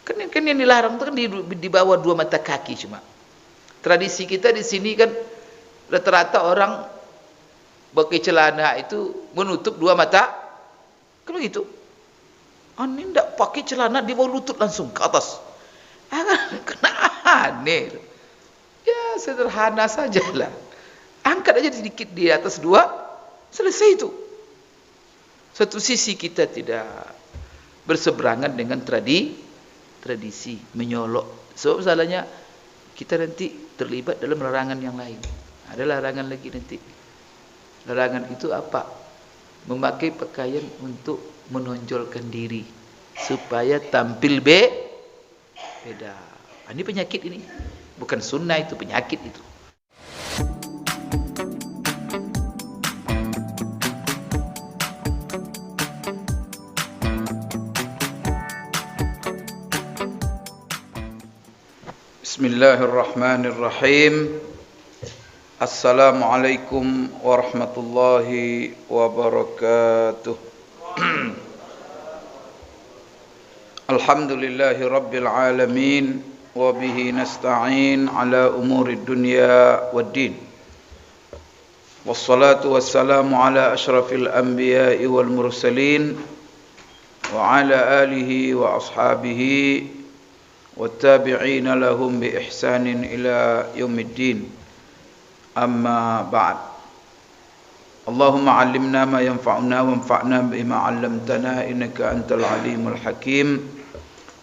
Kan yang dilarang itu kan di bawah 2 mata kaki cuma. Tradisi kita di sini kan rata-rata orang pakai celana itu menutup 2 mata. Kan begitu. Ini tidak pakai celana di bawah lutut langsung ke atas. Kena aneh. Ya sederhana sajalah. Angkat aja sedikit di atas 2, selesai itu. Satu sisi kita tidak berseberangan dengan tradisi, menyolok. Sebab salahnya kita nanti terlibat dalam larangan yang lain. Ada larangan lagi nanti. Larangan itu apa? Memakai pakaian untuk menonjolkan diri supaya tampil beda. Ini penyakit ini. Bukan sunnah, itu penyakit itu. Bismillahirrahmanirrahim. Assalamualaikum warahmatullahi wabarakatuh. Alhamdulillahi rabbil alamin, wa bihi nasta'in ala umurid dunya waddin. Wassalatu wassalamu ala ashrafil anbiya'i wal mursalin wa ala alihi wa ashabihi والتابعين لهم بإحسان إلى يوم الدين. أما بعد. اللهم علمنا ما ينفعنا وانفعنا بما علمتنا إنك أنت العليم الحكيم.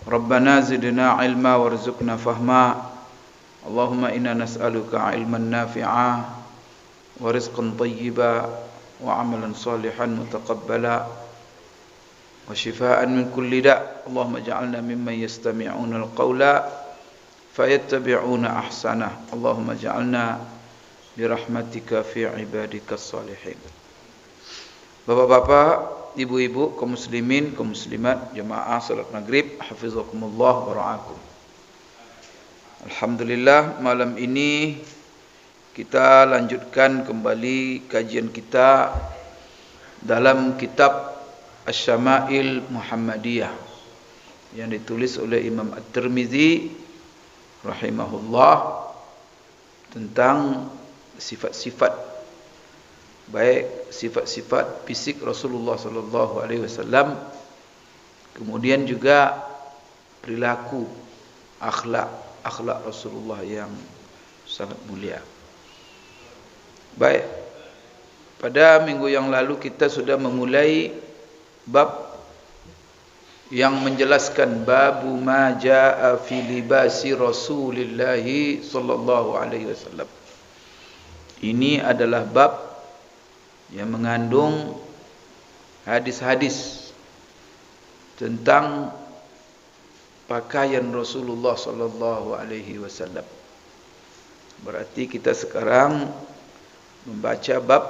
ربنا زدنا علما وارزقنا فهما. اللهم إنا نسألك علما نافعا ورزقا طيبا وعملا صالحا متقبلا وشفاء من كل داء. اللهم اجعلنا ممن يستمعون القول فيتبعون أحسنه. اللهم اجعلنا برحمتك في عبادك الصالحين. Bapak-bapak, ibu-ibu, kaum muslimin, kaum muslimat, jemaah salat maghrib, hafizakumullah wa ra'akum. Alhamdulillah, malam ini kita lanjutkan kembali kajian kita dalam kitab Asy-Syama'il Muhammadiyah yang ditulis oleh Imam At-Tirmizi rahimahullah, tentang sifat-sifat, baik sifat-sifat fisik Rasulullah sallallahu alaihi wasallam, kemudian juga perilaku, akhlak Rasulullah yang sangat mulia. Baik, pada minggu yang lalu kita sudah memulai bab yang menjelaskan babu ma jaa fi libasi Rasulillah sallallahu alaihi wasallam. Ini adalah bab yang mengandung hadis-hadis tentang pakaian Rasulullah sallallahu alaihi wasallam. Berarti kita sekarang membaca bab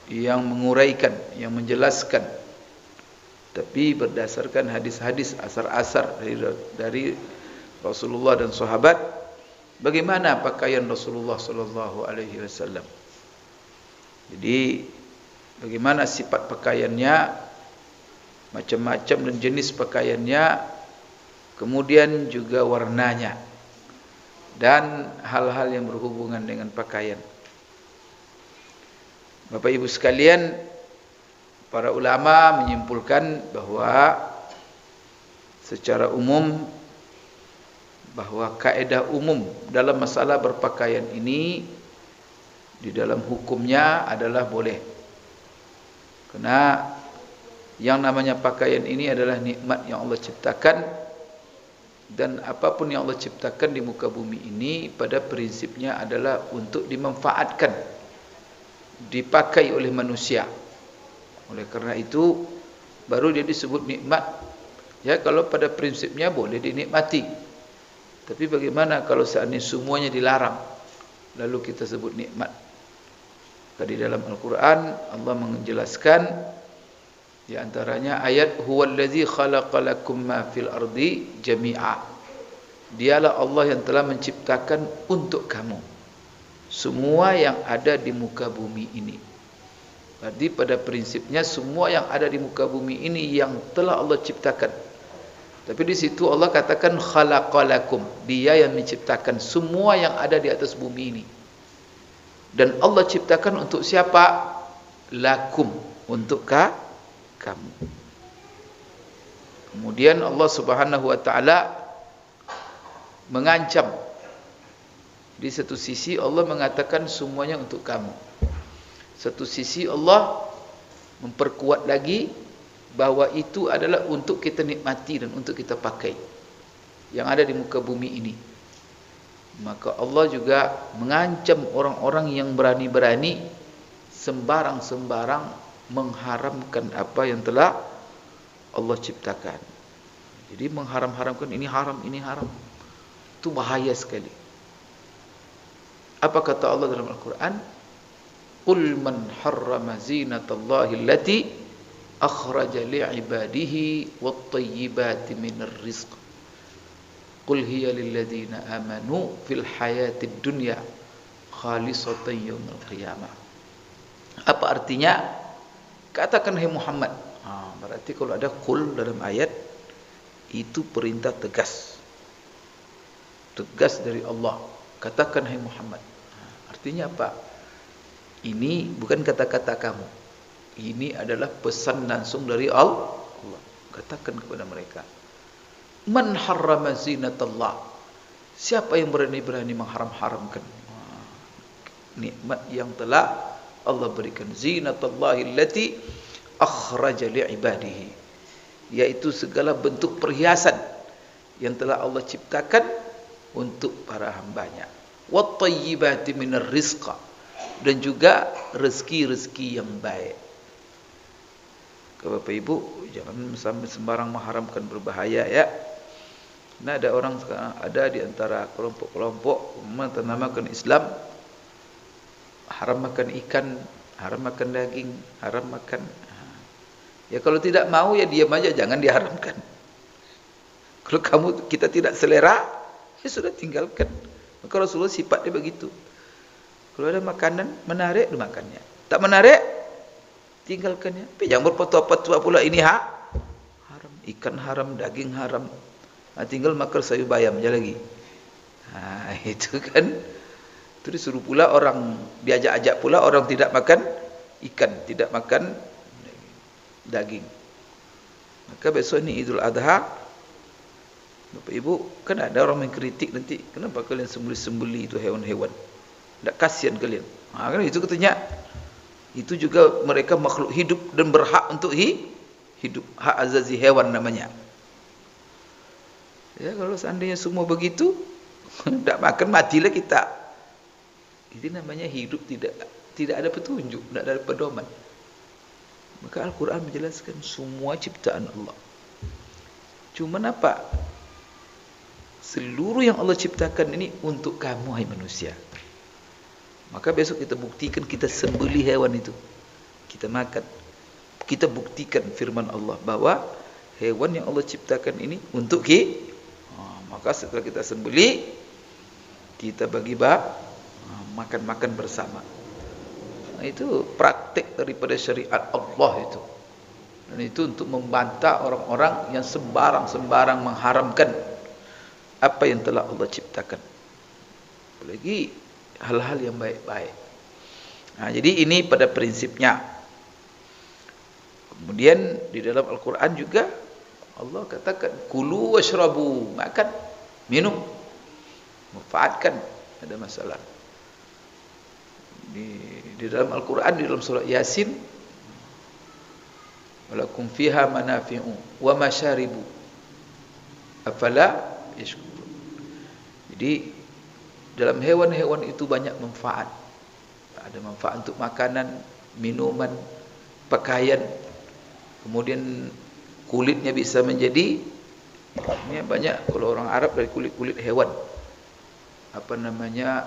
yang menguraikan, yang menjelaskan, tapi berdasarkan hadis-hadis asar-asar dari Rasulullah dan sahabat, bagaimana pakaian Rasulullah sallallahu alaihi wasallam. Jadi bagaimana sifat pakaiannya, macam-macam dan jenis pakaiannya, kemudian juga warnanya dan hal-hal yang berhubungan dengan pakaian. Bapak Ibu sekalian, para ulama menyimpulkan bahwa secara umum, bahwa kaedah umum dalam masalah berpakaian ini di dalam hukumnya adalah boleh. Karena yang namanya pakaian ini adalah nikmat yang Allah ciptakan, dan apapun yang Allah ciptakan di muka bumi ini pada prinsipnya adalah untuk dimanfaatkan, dipakai oleh manusia. Oleh kerana itu baru dia disebut nikmat. Ya, kalau pada prinsipnya boleh dinikmati. Tapi bagaimana kalau seandainya semuanya dilarang, lalu kita sebut nikmat? Tadi dalam Al-Quran Allah menjelaskan, di antaranya ayat huwallazi khalaqalakum ma fil ardi jami'a. Dialah Allah yang telah menciptakan untuk kamu semua yang ada di muka bumi ini. Jadi pada prinsipnya semua yang ada di muka bumi ini yang telah Allah ciptakan. Tapi di situ Allah katakan khalaqalakum, dia yang menciptakan semua yang ada di atas bumi ini. Dan Allah ciptakan untuk siapa? Lakum, untuk kamu. Kemudian Allah Subhanahu wa taala mengancam. Di satu sisi Allah mengatakan semuanya untuk kamu. Satu sisi Allah memperkuat lagi bahawa itu adalah untuk kita nikmati dan untuk kita pakai yang ada di muka bumi ini. Maka Allah juga mengancam orang-orang yang berani-berani sembarang-sembarang mengharamkan apa yang telah Allah ciptakan. Jadi mengharam-haramkan ini haram. Itu bahaya sekali. Apa kata Allah dalam Al-Quran? Qul man harrama zinatallahi allati akhraja li'ibadihi wat-tayyibati minar rizq. Qul hiya lilladhina amanu fil hayatid dunya khalisatan yaumil qiyamah. Apa artinya? Katakan hai Muhammad. Berarti kalau ada qul dalam ayat itu perintah tegas. Tegas dari Allah. Katakan hai Muhammad. Artinya apa? Ini bukan kata-kata kamu. Ini adalah pesan langsung dari Allah. Katakan kepada mereka. Man harrama zinatallah. Siapa yang berani-berani mengharam-haramkan nikmat yang telah Allah berikan. Zinatallahi allati akhraja li'ibadihi. Yaitu segala bentuk perhiasan yang telah Allah ciptakan untuk para hambanya. Wat-tayyibati minar rizqa. Dan juga rezeki-rezeki yang baik. Bapak Ibu, jangan sampai sembarang mengharamkan, berbahaya ya. Nah, ada orang sekarang, ada di antara kelompok-kelompok menamakan Islam, haram makan ikan, haram makan daging, haram makan. Ya kalau tidak mau ya diam aja, jangan diharamkan. Kalau kita tidak selera, ya sudah tinggalkan. Maka Rasulullah sifatnya begitu. Kalau ada makanan menarik, dimakannya. Tak menarik, tinggalkannya. Tapi jangan berpetua-petua pula ini haram. Ikan haram, daging haram. Tinggal makan sayur bayam aja lagi. Itu kan. Itu disuruh pula orang, diajak-ajak pula orang tidak makan ikan, tidak makan daging. Maka besok ini Idul Adha. Bapak Ibu, kan ada orang mengkritik nanti, kenapa kalian sembeli-sembeli itu hewan-hewan? Tak kasihan kalian. Kan itu katanya. Itu juga mereka makhluk hidup dan berhak untuk hidup. Hak azazi hewan namanya. Ya kalau seandainya semua begitu, tak makan matilah kita. Itu namanya hidup tidak ada petunjuk, tidak ada pedoman. Maka Al-Quran menjelaskan semua ciptaan Allah. Cuman apa? Seluruh yang Allah ciptakan ini untuk kamu hai manusia. Maka besok kita buktikan, kita sembelih hewan itu, kita makan. Kita buktikan firman Allah bahwa hewan yang Allah ciptakan ini untuk kita. Maka setelah kita sembelih, kita bagi makan-makan bersama. Itu praktik daripada syariat Allah itu. Dan itu untuk membantah orang-orang yang sembarang-sembarang mengharamkan apa yang telah Allah ciptakan. Apalagi hal-hal yang baik-baik. Jadi ini pada prinsipnya. Kemudian di dalam Al-Quran juga Allah katakan kulu washrabu, makan, minum, manfaatkan, ada masalah. Di dalam Al-Quran, di dalam surah Yasin, walakum fiha manafi'u wa masyaribu afala yashkurun. Jadi dalam hewan-hewan itu banyak manfaat. Ada manfaat untuk makanan, minuman, pakaian. Kemudian kulitnya bisa menjadi, ini banyak kalau orang Arab dari kulit-kulit hewan. Apa namanya,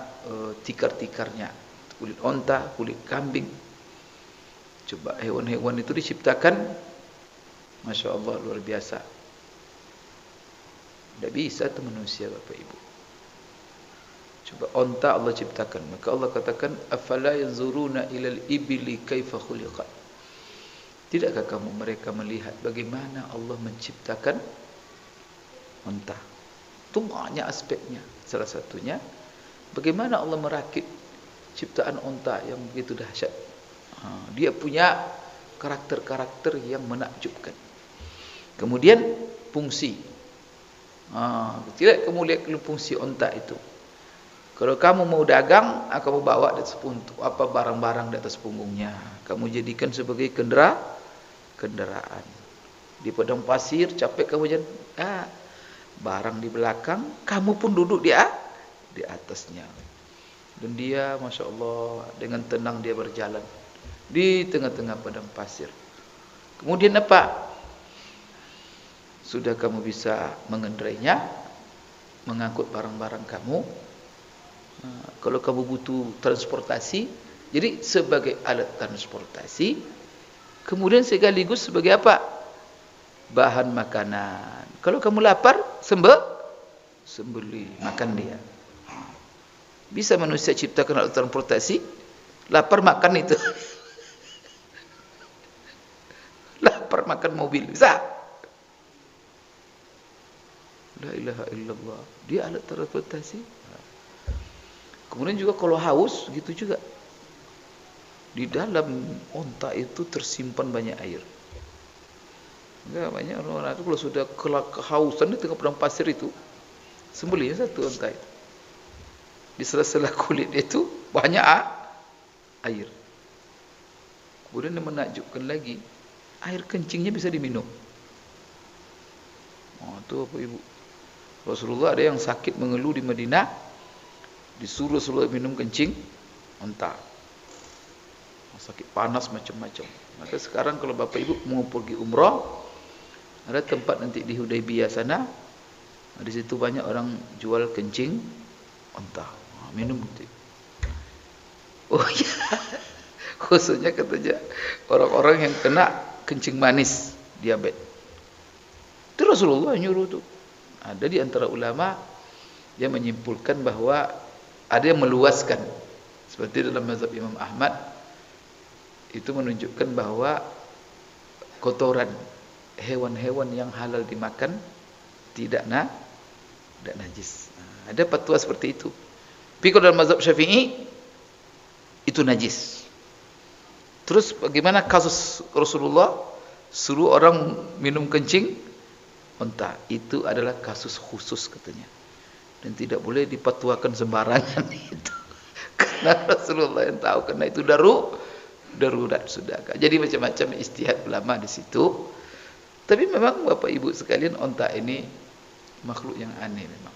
tikar-tikarnya. Kulit onta, kulit kambing. Coba hewan-hewan itu diciptakan, Masya Allah, luar biasa. Tidak bisa itu manusia, Bapak Ibu. Coba onta Allah ciptakan. Maka Allah katakan, afala yanzuruna ilal ibili kaifa khuliqat. Tidakkah mereka melihat bagaimana Allah menciptakan unta. Itu banyak aspeknya. Salah satunya bagaimana Allah merakit ciptaan unta yang begitu dahsyat. Dia punya karakter-karakter yang menakjubkan. Kemudian fungsi. Tidak kamu lihat fungsi unta itu. Kalau kamu mau dagang, kamu bawa di atas barang-barang di atas punggungnya. Kamu jadikan sebagai kendaraan. Di padang pasir capek kamu jalan, barang di belakang, kamu pun duduk di atasnya. Dan dia, masya Allah, dengan tenang dia berjalan di tengah-tengah padang pasir. Kemudian apa? Sudah kamu bisa mengendarainya, mengangkut barang-barang kamu. Kalau kamu butuh transportasi, jadi sebagai alat transportasi, kemudian sekaligus sebagai apa? Bahan makanan. Kalau kamu lapar, sembeli, makan dia. Bisa manusia ciptakan alat transportasi, lapar makan itu. Lapar makan mobil, bisa? La ilaha illallah. Dia alat transportasi. Kemudian juga kalau haus, gitu juga. Di dalam unta itu tersimpan banyak air. Enggak, banyak orang itu kalau sudah kehausan di tengah padang pasir itu, sembelihnya satu unta itu. Di sela-sela kulit itu banyak air. Kemudian yang menakjubkan lagi, air kencingnya bisa diminum. Itu apa ibu? Rasulullah ada yang sakit mengeluh di Madinah, disuruh minum kencing unta. Sakit panas macam-macam. Maka sekarang kalau bapak ibu mau pergi umrah, ada tempat nanti di Hudaybiyah sana, di situ banyak orang jual kencing unta. Minum nanti. Oh ya, khususnya katanya orang-orang yang kena kencing manis, diabetes. Itu Rasulullah nyuruh tuh. Ada di antara ulama yang menyimpulkan bahwa ada yang meluaskan, seperti dalam mazhab Imam Ahmad, itu menunjukkan bahwa kotoran hewan-hewan yang halal dimakan tidak najis. Ada fatwa seperti itu. Tapi kalau dalam mazhab Syafi'i itu najis. Terus bagaimana kasus Rasulullah suruh orang minum kencing unta? Itu adalah kasus khusus katanya. Dan tidak boleh dipatwakan sembarangan itu. Karena Rasulullah yang tahu, karena itu darurat sudah. Jadi macam-macam ijtihad ulama di situ. Tapi memang Bapak Ibu sekalian, unta ini makhluk yang aneh memang.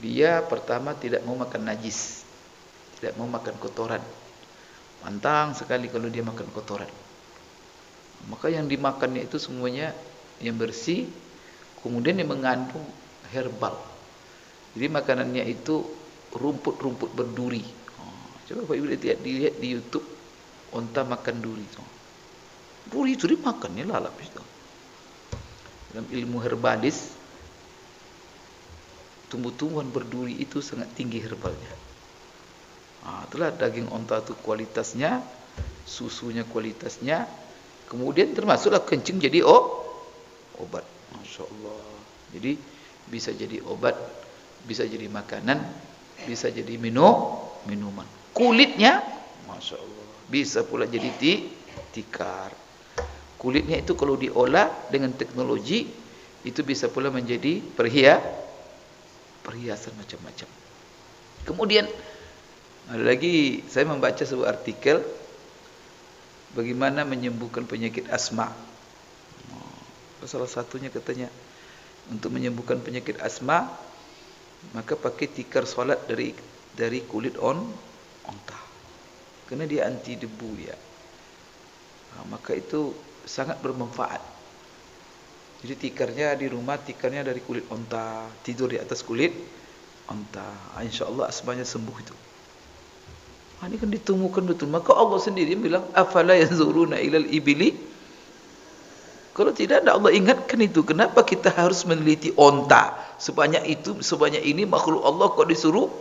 Dia pertama tidak mau makan najis, tidak mau makan kotoran. Pantang sekali kalau dia makan kotoran. Maka yang dimakannya itu semuanya yang bersih, kemudian yang mengandung herbal. Jadi makanannya itu rumput-rumput berduri. Coba Bapak Ibu dilihat di YouTube, unta makan duri. Duri itu dimakannya lalap itu. Dalam ilmu herbalis, tumbuh-tumbuhan berduri itu sangat tinggi herbalnya. Itulah daging unta itu kualitasnya, susunya kualitasnya, kemudian termasuklah kencing jadi obat. Masya Allah. Jadi bisa jadi obat, bisa jadi makanan, bisa jadi minuman. Kulitnya, masya Allah, bisa pula jadi tikar. Kulitnya itu kalau diolah dengan teknologi, itu bisa pula menjadi perhiasan macam-macam. Kemudian ada lagi, saya membaca sebuah artikel bagaimana menyembuhkan penyakit asma. Salah satunya katanya untuk menyembuhkan penyakit asma, maka pakai tikar salat dari kulit unta, karena dia anti debu ya. Maka itu sangat bermanfaat. Jadi tikarnya di rumah, tikarnya dari kulit unta, tidur di atas kulit unta, insyaallah asmanya sembuh itu. Ini kan ditemukan betul. Maka Allah sendiri bilang, afala yanzuruna ilal ibili. Kalau tidak ada Allah ingatkan itu. Kenapa kita harus meneliti unta sebanyak itu, sebanyak ini makhluk Allah kok disuruh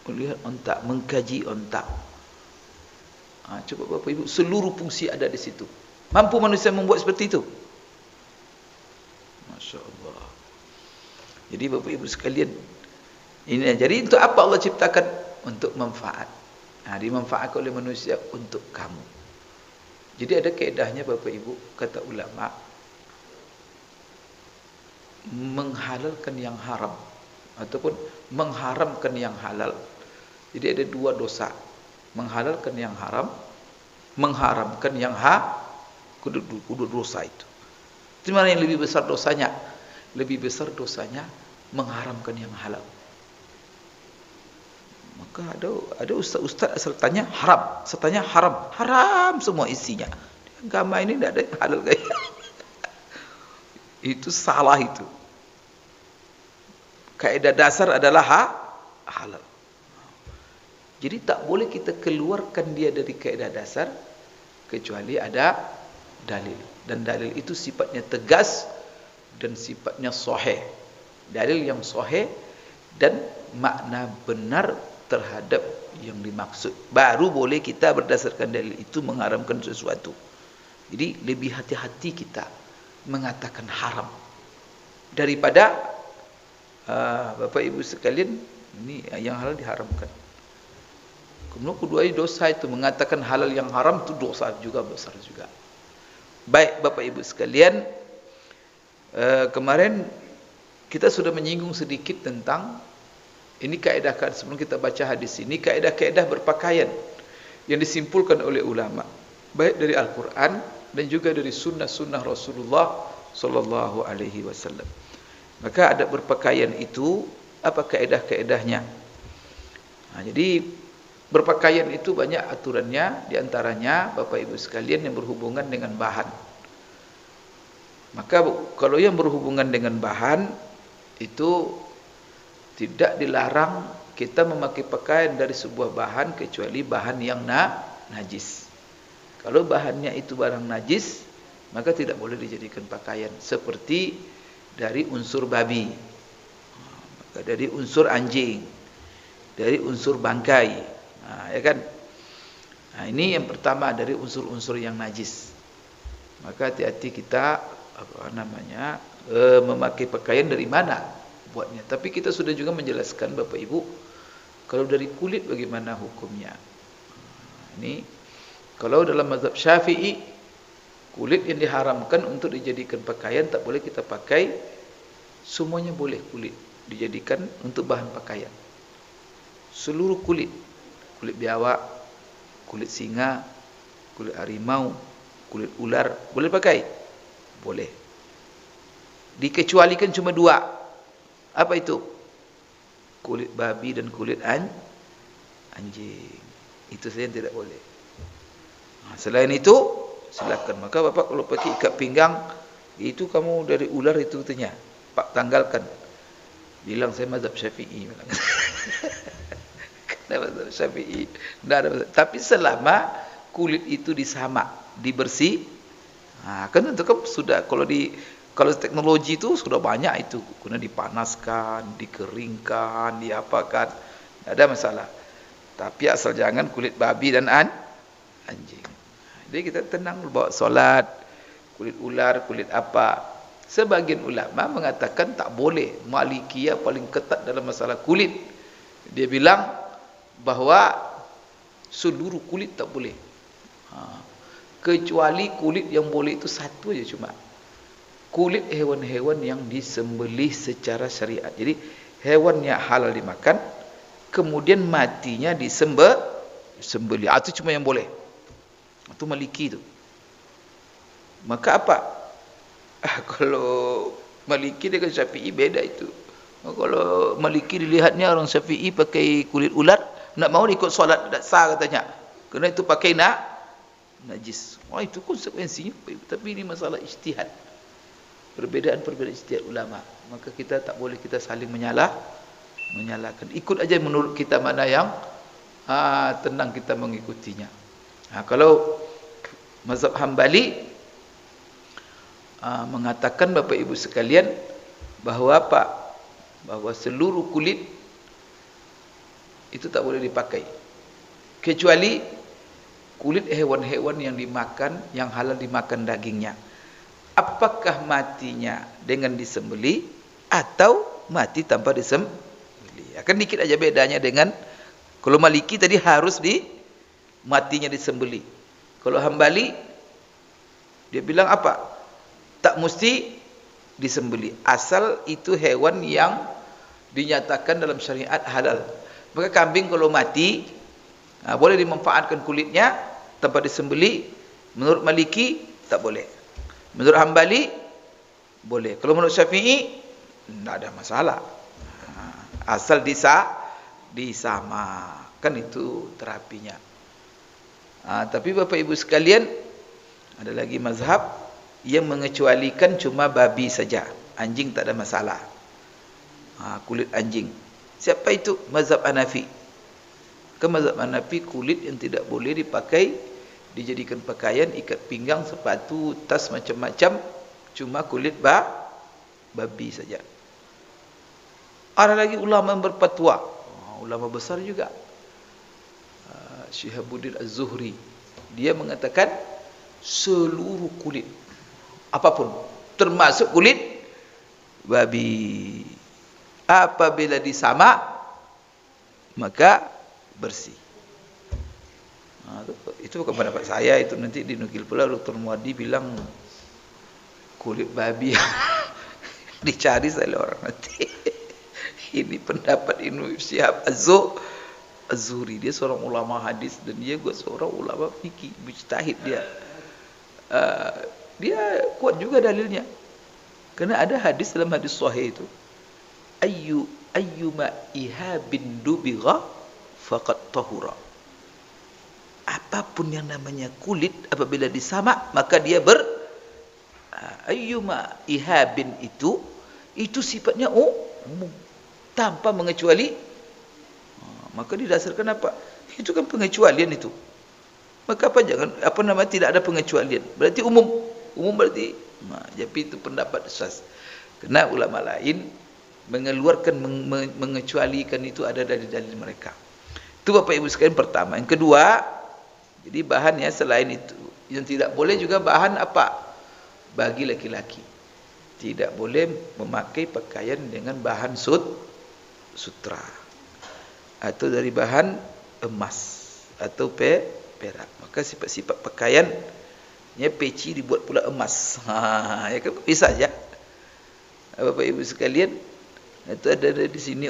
melihat unta, mengkaji unta. Coba Bapak Ibu, seluruh fungsi ada di situ. Mampu manusia membuat seperti itu? Masya Allah. Jadi Bapak Ibu sekalian, ini jadi untuk apa Allah ciptakan? Untuk manfaat. Nah, dimanfaatkan oleh manusia untuk kamu. Jadi ada kaedahnya Bapak Ibu, kata ulama, menghalalkan yang haram ataupun mengharamkan yang halal. Jadi ada dua dosa, menghalalkan yang haram, mengharamkan yang kudu dosa itu. Di mana yang lebih besar dosanya? Lebih besar dosanya mengharamkan yang halal. Maka ada ustaz asal tanya haram, saya tanya haram semua isinya. Agama ini tidak ada yang halal kayak. Itu salah itu. Kaidah dasar adalah halal. Jadi tak boleh kita keluarkan dia dari kaidah dasar kecuali ada dalil. Dan dalil itu sifatnya tegas dan sifatnya sahih. Dalil yang sahih dan makna benar terhadap yang dimaksud. Baru boleh kita berdasarkan dalil itu mengharamkan sesuatu. Jadi lebih hati-hati kita mengatakan haram daripada Bapak Ibu sekalian, ini yang halal diharamkan. Kemudian kedua dosa itu mengatakan halal yang haram itu dosa juga besar juga. Baik Bapak Ibu sekalian, kemarin kita sudah menyinggung sedikit tentang ini kaedah, sebelum kita baca hadis ini, kaedah-kaedah berpakaian yang disimpulkan oleh ulama, baik dari Al-Quran dan juga dari sunnah-sunnah Rasulullah Sallallahu Alaihi Wasallam. Maka ada berpakaian itu, apa kaedah-kaedahnya? Nah, jadi berpakaian itu banyak aturannya, diantaranya Bapak Ibu sekalian yang berhubungan dengan bahan. Maka kalau yang berhubungan dengan bahan itu tidak dilarang kita memakai pakaian dari sebuah bahan kecuali bahan yang najis. Kalau bahannya itu barang najis, maka tidak boleh dijadikan pakaian. Seperti dari unsur babi, maka dari unsur anjing, dari unsur bangkai. Nah, ya kan? Nah, ini yang pertama dari unsur-unsur yang najis. Maka hati-hati kita memakai pakaian dari mana buatnya. Tapi kita sudah juga menjelaskan Bapak Ibu, kalau dari kulit bagaimana hukumnya. Ini kalau dalam mazhab Syafi'i, kulit yang diharamkan untuk dijadikan pakaian tak boleh kita pakai. Semuanya boleh kulit dijadikan untuk bahan pakaian. Seluruh kulit, kulit biawak, kulit singa, kulit harimau, kulit ular, boleh pakai? Boleh. Dikecualikan cuma dua. Apa itu? Kulit babi dan kulit anjing. Itu saja yang tidak boleh. Nah, selain itu, silakan. Maka Bapak kalau pakai ikat pinggang, itu kamu dari ular itu katanya. Pak tanggalkan. Bilang saya mazhab Syafi'i. Kenapa mazhab Syafi'i? Tapi selama kulit itu disamak, dibersih. Nah, kan itu kan sudah kalau teknologi itu sudah banyak itu, guna dipanaskan, dikeringkan, diapakan, tidak ada masalah. Tapi asal jangan kulit babi dan anjing. Jadi kita tenang bawa solat, kulit ular, kulit apa. Sebagian ulama mengatakan tak boleh. Malikiyah paling ketat dalam masalah kulit. Dia bilang bahwa seluruh kulit tak boleh. Kecuali kulit yang boleh itu satu aja cuma. Kulit hewan-hewan yang disembelih secara syariat. Jadi hewan yang halal dimakan, kemudian matinya disembelih. Itu cuma yang boleh. Itu Maliki itu. Maka apa? Kalau Maliki dengan Syafi'i beda itu. Kalau Maliki dilihatnya orang Syafi'i pakai kulit ular, nak mau ikut solat tak sah katanya. Kerana itu pakai najis. Wah, itu konsekuensinya. Tapi ini masalah ijtihad. Perbedaan-perbedaan ijtihad ulama. Maka kita tak boleh kita saling menyalahkan. Ikut aja menurut kita mana yang tenang kita mengikutinya. Kalau mazhab Hambali mengatakan Bapak Ibu sekalian bahawa apa? Bahawa seluruh kulit itu tak boleh dipakai. Kecuali kulit hewan-hewan yang dimakan, yang halal dimakan dagingnya. apakah matinya dengan disembeli atau mati tanpa disembeli. Akan dikit aja bedanya dengan kalau Maliki tadi harus matinya disembeli. Kalau Hambali dia bilang apa? Tak mesti disembeli, asal itu hewan yang dinyatakan dalam syariat halal. Maka kambing kalau mati boleh dimanfaatkan kulitnya tanpa disembeli. Menurut Maliki tak boleh. Menurut Hambali boleh. Kalau menurut Syafi'i tidak ada masalah. Asal disamakan itu terapinya. Tapi Bapak Ibu sekalian, ada lagi mazhab yang mengecualikan cuma babi saja. Anjing tak ada masalah. Kulit anjing. Siapa itu? Mazhab Hanafi. Ke mazhab Hanafi, kulit yang tidak boleh dipakai, dijadikan pakaian, ikat pinggang, sepatu, tas macam-macam, cuma kulit babi saja. Ada lagi ulama yang berfatwa, ulama besar juga, Syihabuddin Az-Zuhri, dia mengatakan seluruh kulit apapun termasuk kulit babi apabila disamak maka bersih. Itu bukan pendapat saya, itu nanti dinukil pula Dr. Muadi bilang kulit babi dicari oleh orang nanti. Ini pendapat Ibnu Syihab Az-Zuhri, dia seorang ulama hadis dan dia juga seorang ulama fikih, mujtahid dia. Dia kuat juga dalilnya. Karena ada hadis dalam hadis sahih itu, ayyuma ihabin dubigha faqad tahura. Apapun yang namanya kulit apabila disamak maka dia ayyuma ihabin itu sifatnya umum tanpa mengecuali. Maka didasarkan apa? Itu kan pengecualian itu. Maka tidak ada pengecualian. Berarti umum berarti. Jadi itu pendapat sas. Karena ulama lain mengeluarkan mengecualikan itu ada dari dalil mereka. Itu Bapak Ibu sekalian pertama. Yang kedua, jadi bahannya selain itu yang tidak boleh juga bahan apa? Bagi laki-laki tidak boleh memakai pakaian dengan bahan sutra atau dari bahan emas atau perak. Maka sifat-sifat pakaiannya peci dibuat pula emas. Ya kan bisa saja. Bapak Ibu sekalian, itu ada di sini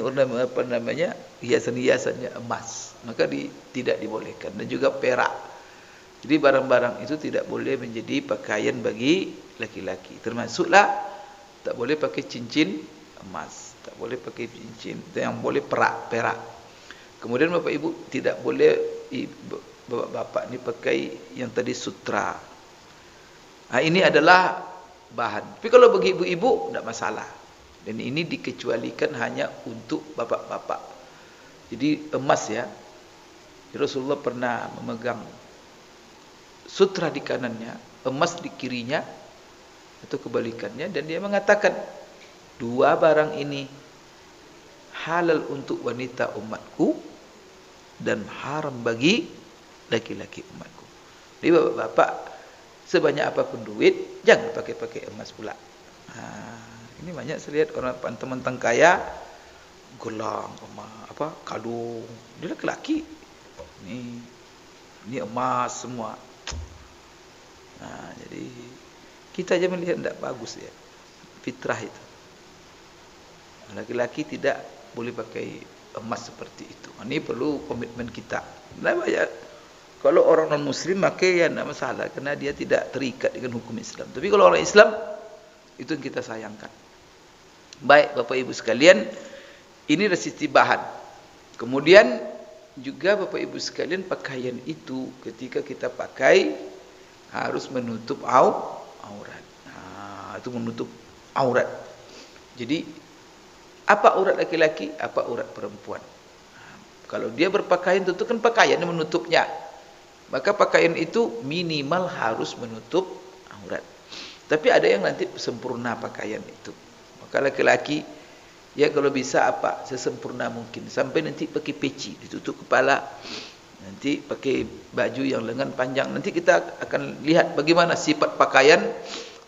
hiasan-hiasannya emas. Maka tidak dibolehkan, dan juga perak. Jadi barang-barang itu tidak boleh menjadi pakaian bagi laki-laki. Termasuklah tak boleh pakai cincin emas, tak boleh pakai cincin, yang boleh perak. Kemudian Bapak Ibu tidak boleh bapak-bapak ni pakai yang tadi sutra. Ini adalah bahan. Tapi kalau bagi ibu-ibu tidak masalah. Dan ini dikecualikan hanya untuk bapak-bapak. Jadi emas ya. Rasulullah pernah memegang sutra di kanannya, emas di kirinya, atau kebalikannya, dan dia mengatakan dua barang ini halal untuk wanita umatku dan haram bagi laki-laki umatku. Jadi bapak-bapak sebanyak apapun duit jangan pakai emas pula. Ini banyak saya lihat orang teman-teman kaya gelang emas, kalung, dia laki-laki. Ini emas semua. Jadi kita aja melihat tidak bagus ya, fitrah itu. Laki-laki tidak boleh pakai emas seperti itu. Ini perlu komitmen kita. Nah, banyak. Kalau orang non muslim pakai ya tidak masalah, karena dia tidak terikat dengan hukum Islam. Tapi kalau orang Islam, itu yang kita sayangkan. Baik Bapak Ibu sekalian, ini dari sisi bahan. Kemudian juga Bapak Ibu sekalian, pakaian itu ketika kita pakai harus menutup aurat. Itu menutup aurat. Jadi apa aurat laki-laki, apa aurat perempuan. Kalau dia berpakaian tentu kan pakaian yang menutupnya. Maka pakaian itu minimal harus menutup aurat. Tapi ada yang nanti sempurna pakaian itu. Maka laki-laki ya kalau bisa sesempurna mungkin. Sampai nanti pakai peci, ditutup kepala. Nanti pakai baju yang lengan panjang. Nanti kita akan lihat bagaimana sifat pakaian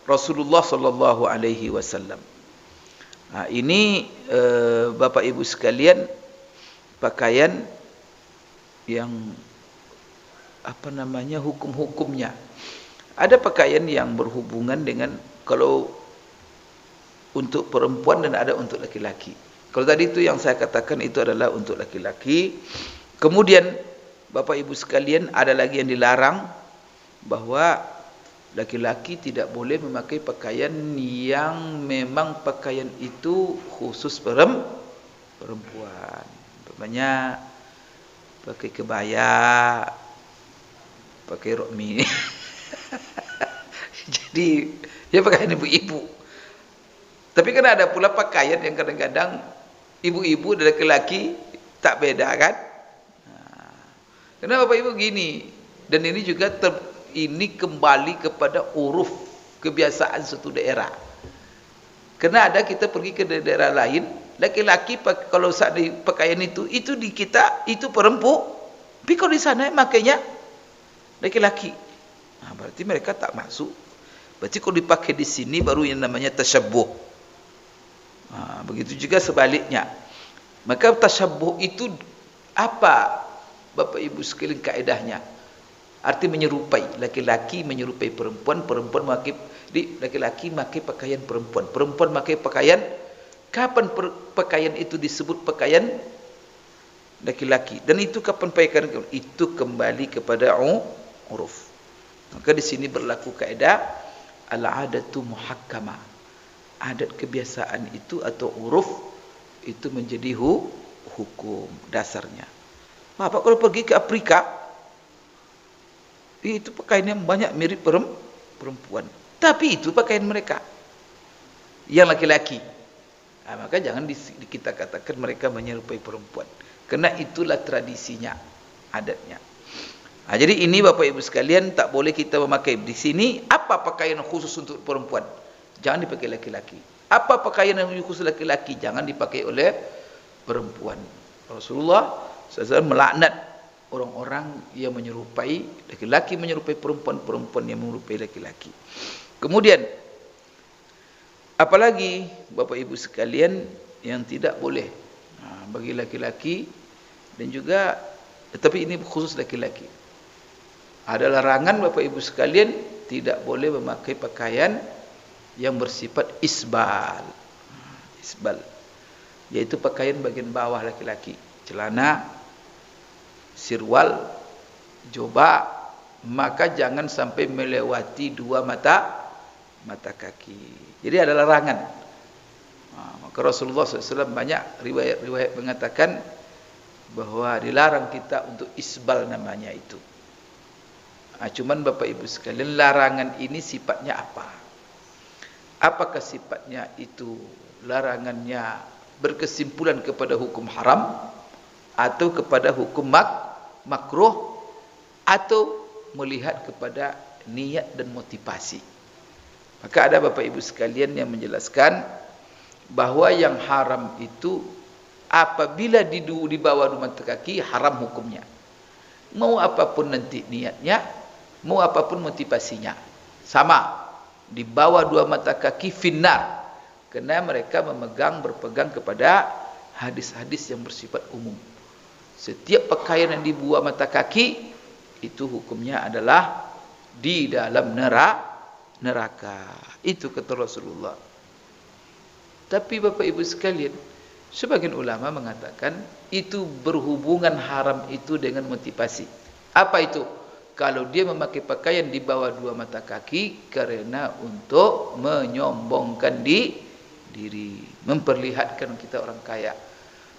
Rasulullah sallallahu alaihi wasallam. Nah, ini Bapak Ibu sekalian, pakaian yang apa namanya, hukum-hukumnya. Ada pakaian yang berhubungan dengan, kalau untuk perempuan dan ada untuk laki-laki. Kalau tadi itu yang saya katakan itu adalah untuk laki-laki. Kemudian Bapak Ibu sekalian, ada lagi yang dilarang, bahwa laki-laki tidak boleh memakai pakaian yang memang pakaian itu khusus perempuan. Umpamanya pakai kebaya, pakai rok mini. Jadi dia pakaian ibu-ibu. Tapi kan ada pula pakaian yang kadang-kadang ibu-ibu dan laki-laki tak beda kan? Kenapa Bapak Ibu gini? Dan ini juga ini kembali kepada uruf kebiasaan suatu daerah. Karena ada kita pergi ke daerah lain, laki-laki kalau saat di pakaian itu di kita itu perempuan, tapi kalau di sana makanya laki-laki. Nah, berarti mereka tak masuk. Berarti kalau dipakai di sini baru yang namanya tasyabbuh. Nah, begitu juga sebaliknya. Maka tasyabbuh itu apa, Bapak Ibu sekalian, kaedahnya? Arti menyerupai, laki-laki menyerupai perempuan, perempuan memakai, laki-laki memakai pakaian perempuan, perempuan memakai pakaian. Kapan pakaian itu disebut pakaian laki-laki? Dan itu kapan pakaian? Itu kembali kepada uruf. Maka di sini berlaku kaedah al-adatu muhakkamah. Adat kebiasaan itu atau uruf itu menjadi hukum dasarnya. Bapak kalau pergi ke Afrika, itu pakaiannya banyak mirip perempuan, tapi itu pakaian mereka yang laki-laki. Nah, maka jangan kita katakan mereka menyerupai perempuan, karena itulah tradisinya, adatnya. Nah, jadi ini Bapak Ibu sekalian, tak boleh kita memakai. Di sini apa pakaian khusus untuk perempuan? Jangan dipakai laki-laki. Apa pakaian yang khusus laki-laki? Jangan dipakai oleh perempuan. Rasulullah SAW melaknat orang-orang yang menyerupai laki-laki menyerupai perempuan, perempuan yang menyerupai laki-laki. Kemudian apalagi Bapak Ibu sekalian yang tidak boleh bagi laki-laki, dan juga tetapi ini khusus laki-laki. Ada larangan Bapak Ibu sekalian, tidak boleh memakai pakaian yang bersifat isbal. Isbal yaitu pakaian bagian bawah laki-laki, celana, sirwal, jubah, maka jangan sampai melewati dua mata kaki. Jadi ada larangan. Maka Rasulullah SAW banyak riwayat-riwayat mengatakan bahwa dilarang kita untuk isbal namanya itu. Cuman Bapak Ibu sekalian, larangan ini sifatnya apa? Apakah sifatnya itu larangannya berkesimpulan kepada hukum haram, atau kepada hukum makruh, atau melihat kepada niat dan motivasi? Maka ada Bapak Ibu sekalian yang menjelaskan bahwa yang haram itu apabila di bawah dua mata kaki, haram hukumnya. Mau apapun nanti niatnya, mau apapun motivasinya, sama. Di bawah dua mata kaki finnar, karena mereka berpegang kepada hadis-hadis yang bersifat umum. Setiap pakaian yang di bawah mata kaki itu hukumnya adalah di dalam neraka. Itu kata Rasulullah. Tapi Bapak Ibu sekalian, sebagian ulama mengatakan itu berhubungan haram itu dengan motivasi. Apa itu? Kalau dia memakai pakaian di bawah dua mata kaki karena untuk menyombongkan diri, memperlihatkan kita orang kaya.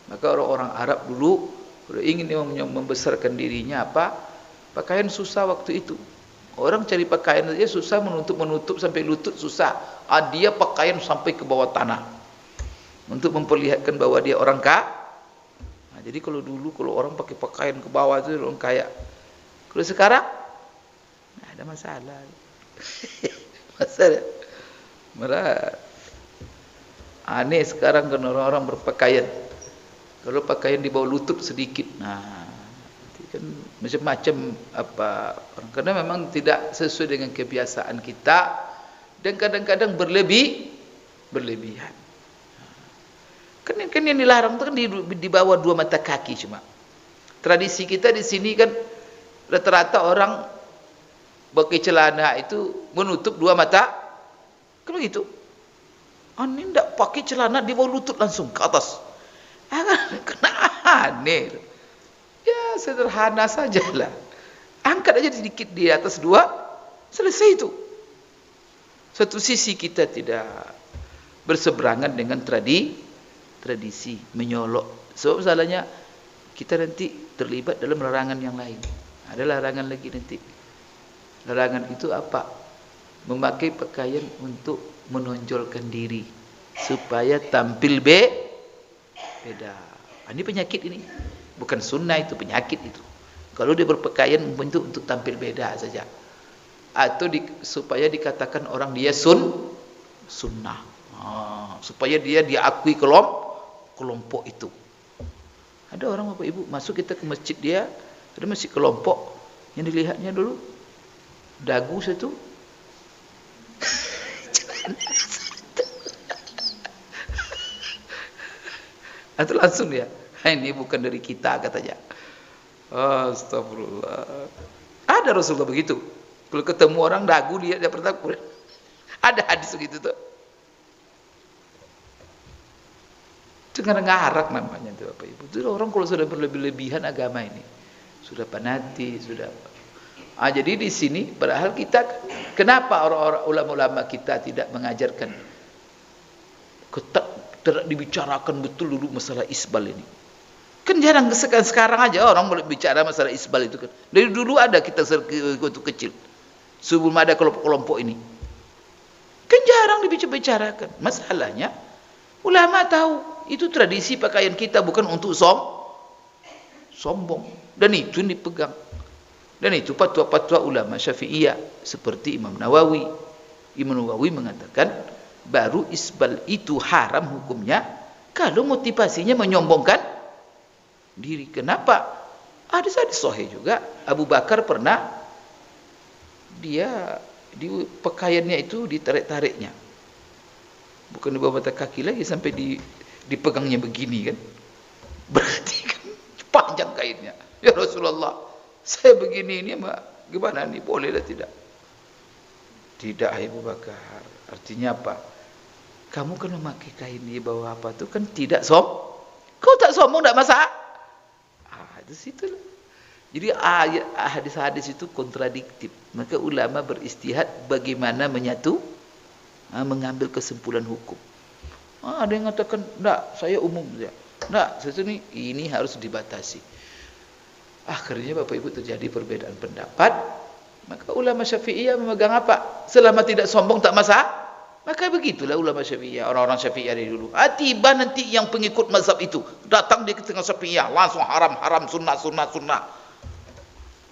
Maka orang-orang Arab dulu kalau ingin membesarkan dirinya, apa? Pakaian susah waktu itu. Orang cari pakaian saja susah, menutup sampai lutut susah. Dia pakaian sampai ke bawah tanah untuk memperlihatkan bahwa dia orang kaya. Jadi kalau dulu kalau orang pakai pakaian ke bawah itu orang kaya. Kalau sekarang nah, ada masalah. Masalah. Merah. Aneh sekarang kan orang-orang berpakaian. Kalau pakaian di bawah lutut sedikit, nah kan macam-macam apa. Karena memang tidak sesuai dengan kebiasaan kita dan kadang-kadang berlebihan. Kan yang dilarang itu kan di bawah dua mata kaki cuma. Tradisi kita di sini kan rata-rata orang pakai celana itu menutup dua mata, kan begitu. Ini tidak pakai celana di bawah lutut langsung ke atas. Kena aneh. Ya sederhana sajalah. Angkat aja sedikit di atas dua, selesai itu. Satu sisi kita tidak berseberangan dengan tradisi menyolok. Sebab salahnya kita nanti terlibat dalam larangan yang lain. Ada larangan lagi nanti. Larangan itu apa? Memakai pakaian untuk menonjolkan diri supaya tampil beda. Ini penyakit ini. Bukan sunnah, itu penyakit itu. Kalau dia berpakaian untuk tampil beda saja. Atau supaya dikatakan orang dia sunnah. Supaya dia diakui kelompok itu. Ada orang Bapak Ibu masuk kita ke masjid dia, ada masjid kelompok yang dilihatnya dulu dagu satu, atau langsung dia, ini bukan dari kita katanya. Astagfirullah. Ada Rasulullah begitu. Kalau ketemu orang dagu dia pertama. Ada hadis begitu tuh. Dengar ngarak namanya tuh Bapak Ibu. Itu orang kalau sudah berlebih-lebihan agama ini, sudah fanatik, sudah. Jadi di sini padahal kita, kenapa orang-orang ulama-ulama kita tidak mengajarkan, tidak dibicarakan betul dulu masalah isbal ini. Kan jarang, sekarang aja orang boleh bicara masalah isbal itu kan. Dari dulu ada kita waktu kecil, sebelum ada kelompok-kelompok ini. Kan jarang dibicarakan. Masalahnya ulama tahu itu tradisi pakaian kita bukan untuk sombong, dan itu dipegang. Dan itu fatwa-fatwa ulama Syafi'iyah seperti Imam Nawawi. Imam Nawawi mengatakan baru isbal itu haram hukumnya kalau motivasinya menyombongkan diri. Kenapa? Ada sahih juga. Abu Bakar pernah dia di pakaiannya itu ditarik-tariknya. Bukan di bawah mata kaki lagi, sampai dipegangnya begini kan. Berarti kan panjang kainnya. Ya Rasulullah, saya begini ini gimana nih, boleh atau tidak? Tidak Abu Bakar. Artinya apa? Kamu kan memakai kain di bawah apa tuh kan tidak kau tak sombong, tidak masalah. Itu situ lah. Jadi hadis-hadis itu kontradiktif. Maka ulama beristihad bagaimana mengambil kesimpulan hukum. Ada yang mengatakan, tidak, saya umum saja. Tidak, ini harus dibatasi. Akhirnya Bapak Ibu terjadi perbedaan pendapat. Maka ulama Syafi'iyah memegang apa? Selama tidak sombong tak masalah. Maka begitulah ulama Syafi'iyah, orang-orang Syafi'iyah dari dulu. Tiba nanti yang pengikut mazhab itu datang di tengah Syafi'iyah, langsung haram, sunnah.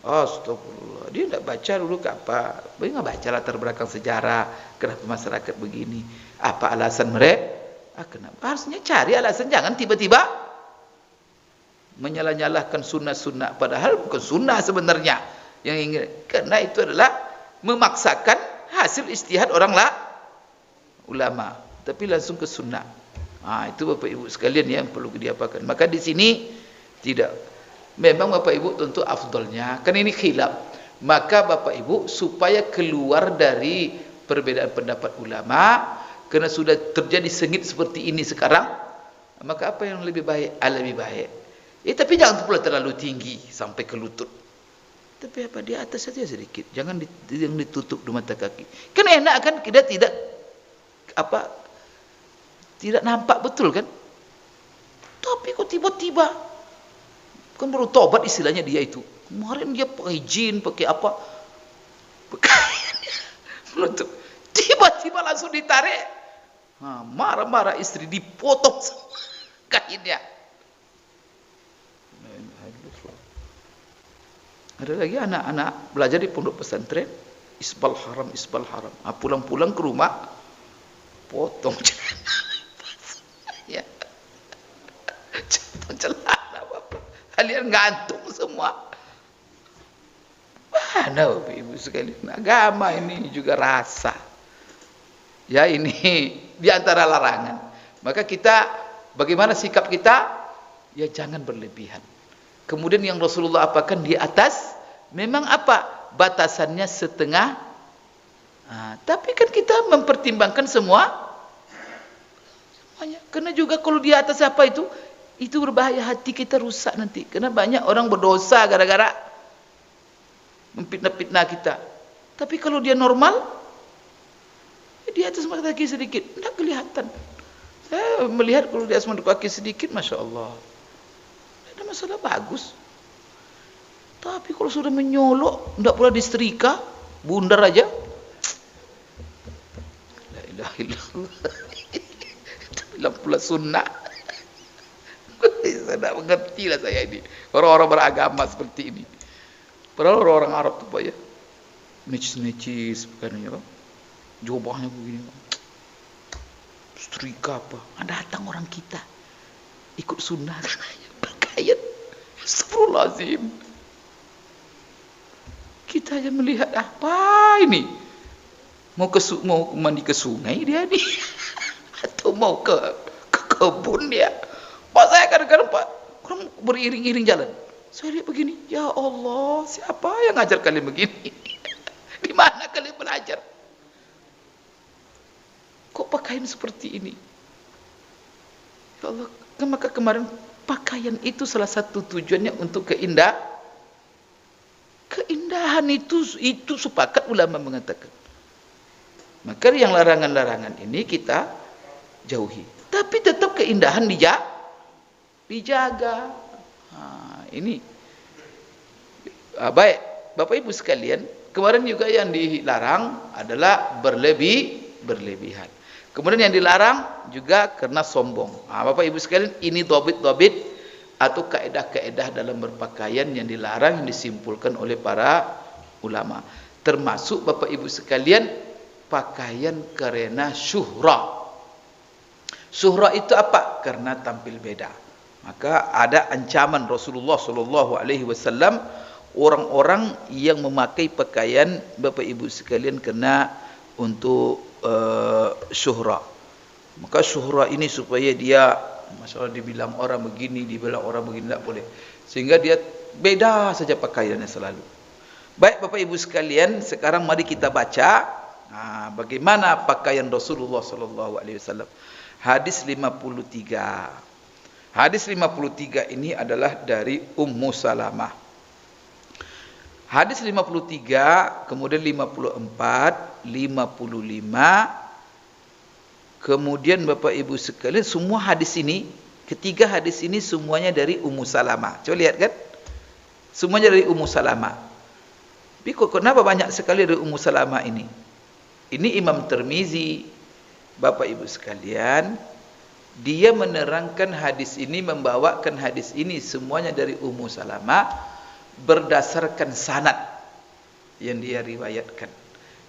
Astagfirullah. Dia tidak baca dulu ke apa? Dia tidak baca latar belakang sejarah, kenapa masyarakat begini, apa alasan mereka. Kenapa? Harusnya cari alasan, jangan tiba-tiba menyalah-nyalahkan sunnah, padahal bukan sunnah sebenarnya yang ingin. Karena itu adalah memaksakan hasil ijtihad orang ulama, tapi langsung ke sunnah. Itu Bapak Ibu sekalian yang perlu diapakan. Maka di sini tidak. Memang Bapak Ibu tentu afdolnya, kan ini khilaf. Maka Bapak Ibu supaya keluar dari perbedaan pendapat ulama, karena sudah terjadi sengit seperti ini sekarang, maka apa yang lebih baik? Lebih baik. Tapi jangan pula terlalu tinggi sampai ke lutut. Tapi apa di atas saja sedikit, jangan yang ditutup di mata kaki. Kan enak kan, kita tidak nampak betul kan. Tapi kok tiba-tiba kan baru tobat istilahnya dia itu. Kemarin dia pakai jin, pakai apa, menutup, tiba-tiba langsung ditarik. Marah-marah istri, dipotong semua kainnya. Ada lagi anak-anak belajar di pondok pesantren, isbal haram. Pulang-pulang ke rumah, potong ya, celana Bapak, kalian gantung semua. Mana Bapak Ibu sekalian, agama ini juga rasa. Ya, ini di antara larangan. Maka kita, bagaimana sikap kita? Ya jangan berlebihan. Kemudian yang Rasulullah apakan di atas, memang apa? Batasannya setengah. Tapi kan kita mempertimbangkan semuanya. Karena juga kalau di atas apa itu berbahaya, hati kita rusak nanti. Karena banyak orang berdosa gara-gara memfitnah-fitnah kita. Tapi kalau dia normal, di atas mata kaki sedikit, tidak kelihatan. Saya melihat kalau di atas mata kaki sedikit, Masya Allah, tidak ada masalah, bagus. Tapi kalau sudah menyolok, tidak pula disetrika, bundar aja. La ilaha illallah. Itu bilang pula sunnah. Saya tidak mengerti lah saya ini. Orang-orang beragama seperti ini. Padahal orang-orang Arab itu Pak ya, necis-necis, bukannya Pak. Jubahnya begini, setrika apa? Datang orang kita ikut sunnah pakaian, astagfirullahaladzim. Kita aja melihat apa ini? Mau mandi ke sungai dia ni, atau mau ke kebun dia? Pak, saya kadang-kadang Pak, orang beriring-iring jalan. Saya lihat begini, ya Allah, siapa yang ngajar kalian begini? Di mana kalian belajar? Kok pakaian seperti ini? Ya Allah, maka kemarin pakaian itu salah satu tujuannya untuk keindahan itu sepakat ulama mengatakan. Maka yang larangan-larangan ini kita jauhi. Tapi tetap keindahan dijaga. Ini baik, Bapak Ibu sekalian, kemarin juga yang dilarang adalah berlebihan. Kemudian yang dilarang juga karena sombong. Bapak Ibu sekalian, ini dobit-dobit atau kaedah-kaedah dalam berpakaian yang dilarang, yang disimpulkan oleh para ulama. Termasuk Bapak Ibu sekalian, pakaian karena syuhrah. Syuhrah itu apa? Karena tampil beda. Maka ada ancaman Rasulullah SAW, orang-orang yang memakai pakaian Bapak Ibu sekalian kena untuk syuhrah. Maka syuhrah ini supaya dia, masalah dibilang orang begini, dibilang orang begini, tidak boleh. Sehingga dia beda saja pakaiannya selalu. Baik Bapak Ibu sekalian, sekarang mari kita baca bagaimana pakaian Rasulullah SAW. Hadis 53. Hadis 53 ini adalah dari Ummu Salamah. Hadis 53, kemudian 54, 55, kemudian Bapak Ibu sekalian, semua hadis ini, ketiga hadis ini semuanya dari Ummu Salamah. Coba lihat kan? Semuanya dari Ummu Salamah. Tapi kenapa banyak sekali dari Ummu Salamah ini? Ini Imam Tirmizi, Bapak Ibu sekalian, dia menerangkan hadis ini, membawakan hadis ini semuanya dari Ummu Salamah berdasarkan sanad yang dia riwayatkan.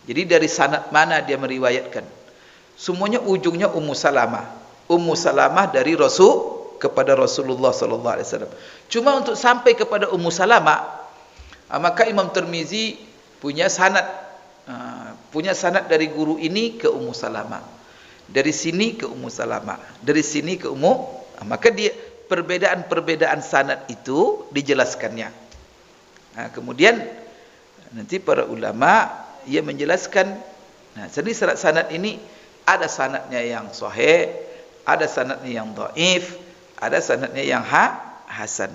Jadi dari sanad mana dia meriwayatkan? Semuanya ujungnya Ummu Salamah. Ummu Salamah dari Rasul kepada Rasulullah SAW. Cuma untuk sampai kepada Ummu Salamah, maka Imam Tirmizi punya sanad, dari guru ini ke Ummu Salamah, dari sini ke Ummu Salamah, dari sini ke maka dia perbedaan-perbedaan sanad itu dijelaskannya. Kemudian nanti para ulama ia menjelaskan, jadi sanad ini ada sanadnya yang sahih, ada sanadnya yang dhaif, ada sanadnya yang hasan.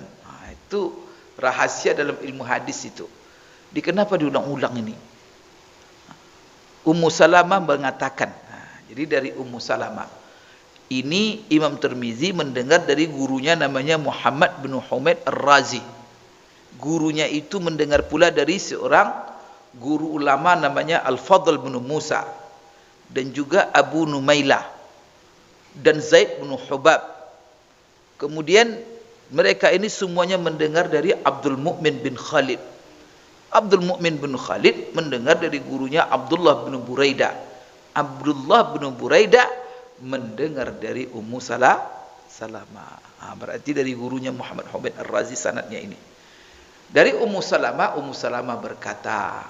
Itu rahasia dalam ilmu hadis itu. Kenapa diulang-ulang ini? Ummu Salamah mengatakan, jadi dari Ummu Salamah ini Imam Tirmizi mendengar dari gurunya namanya Muhammad bin Humaid Ar-Razi. Gurunya itu mendengar pula dari seorang guru ulama namanya Al-Fadl bin Musa, dan juga Abu Numailah dan Zaid bin Hubab. Kemudian mereka ini semuanya mendengar dari Abdul Mu'min bin Khalid. Abdul Mu'min bin Khalid mendengar dari gurunya Abdullah bin Buraidah. Abdullah bin Buraidah mendengar dari Ummu Salamah. Berarti dari gurunya Muhammad Humaid Ar-Razi sanadnya ini. Dari Ummu Salamah berkata,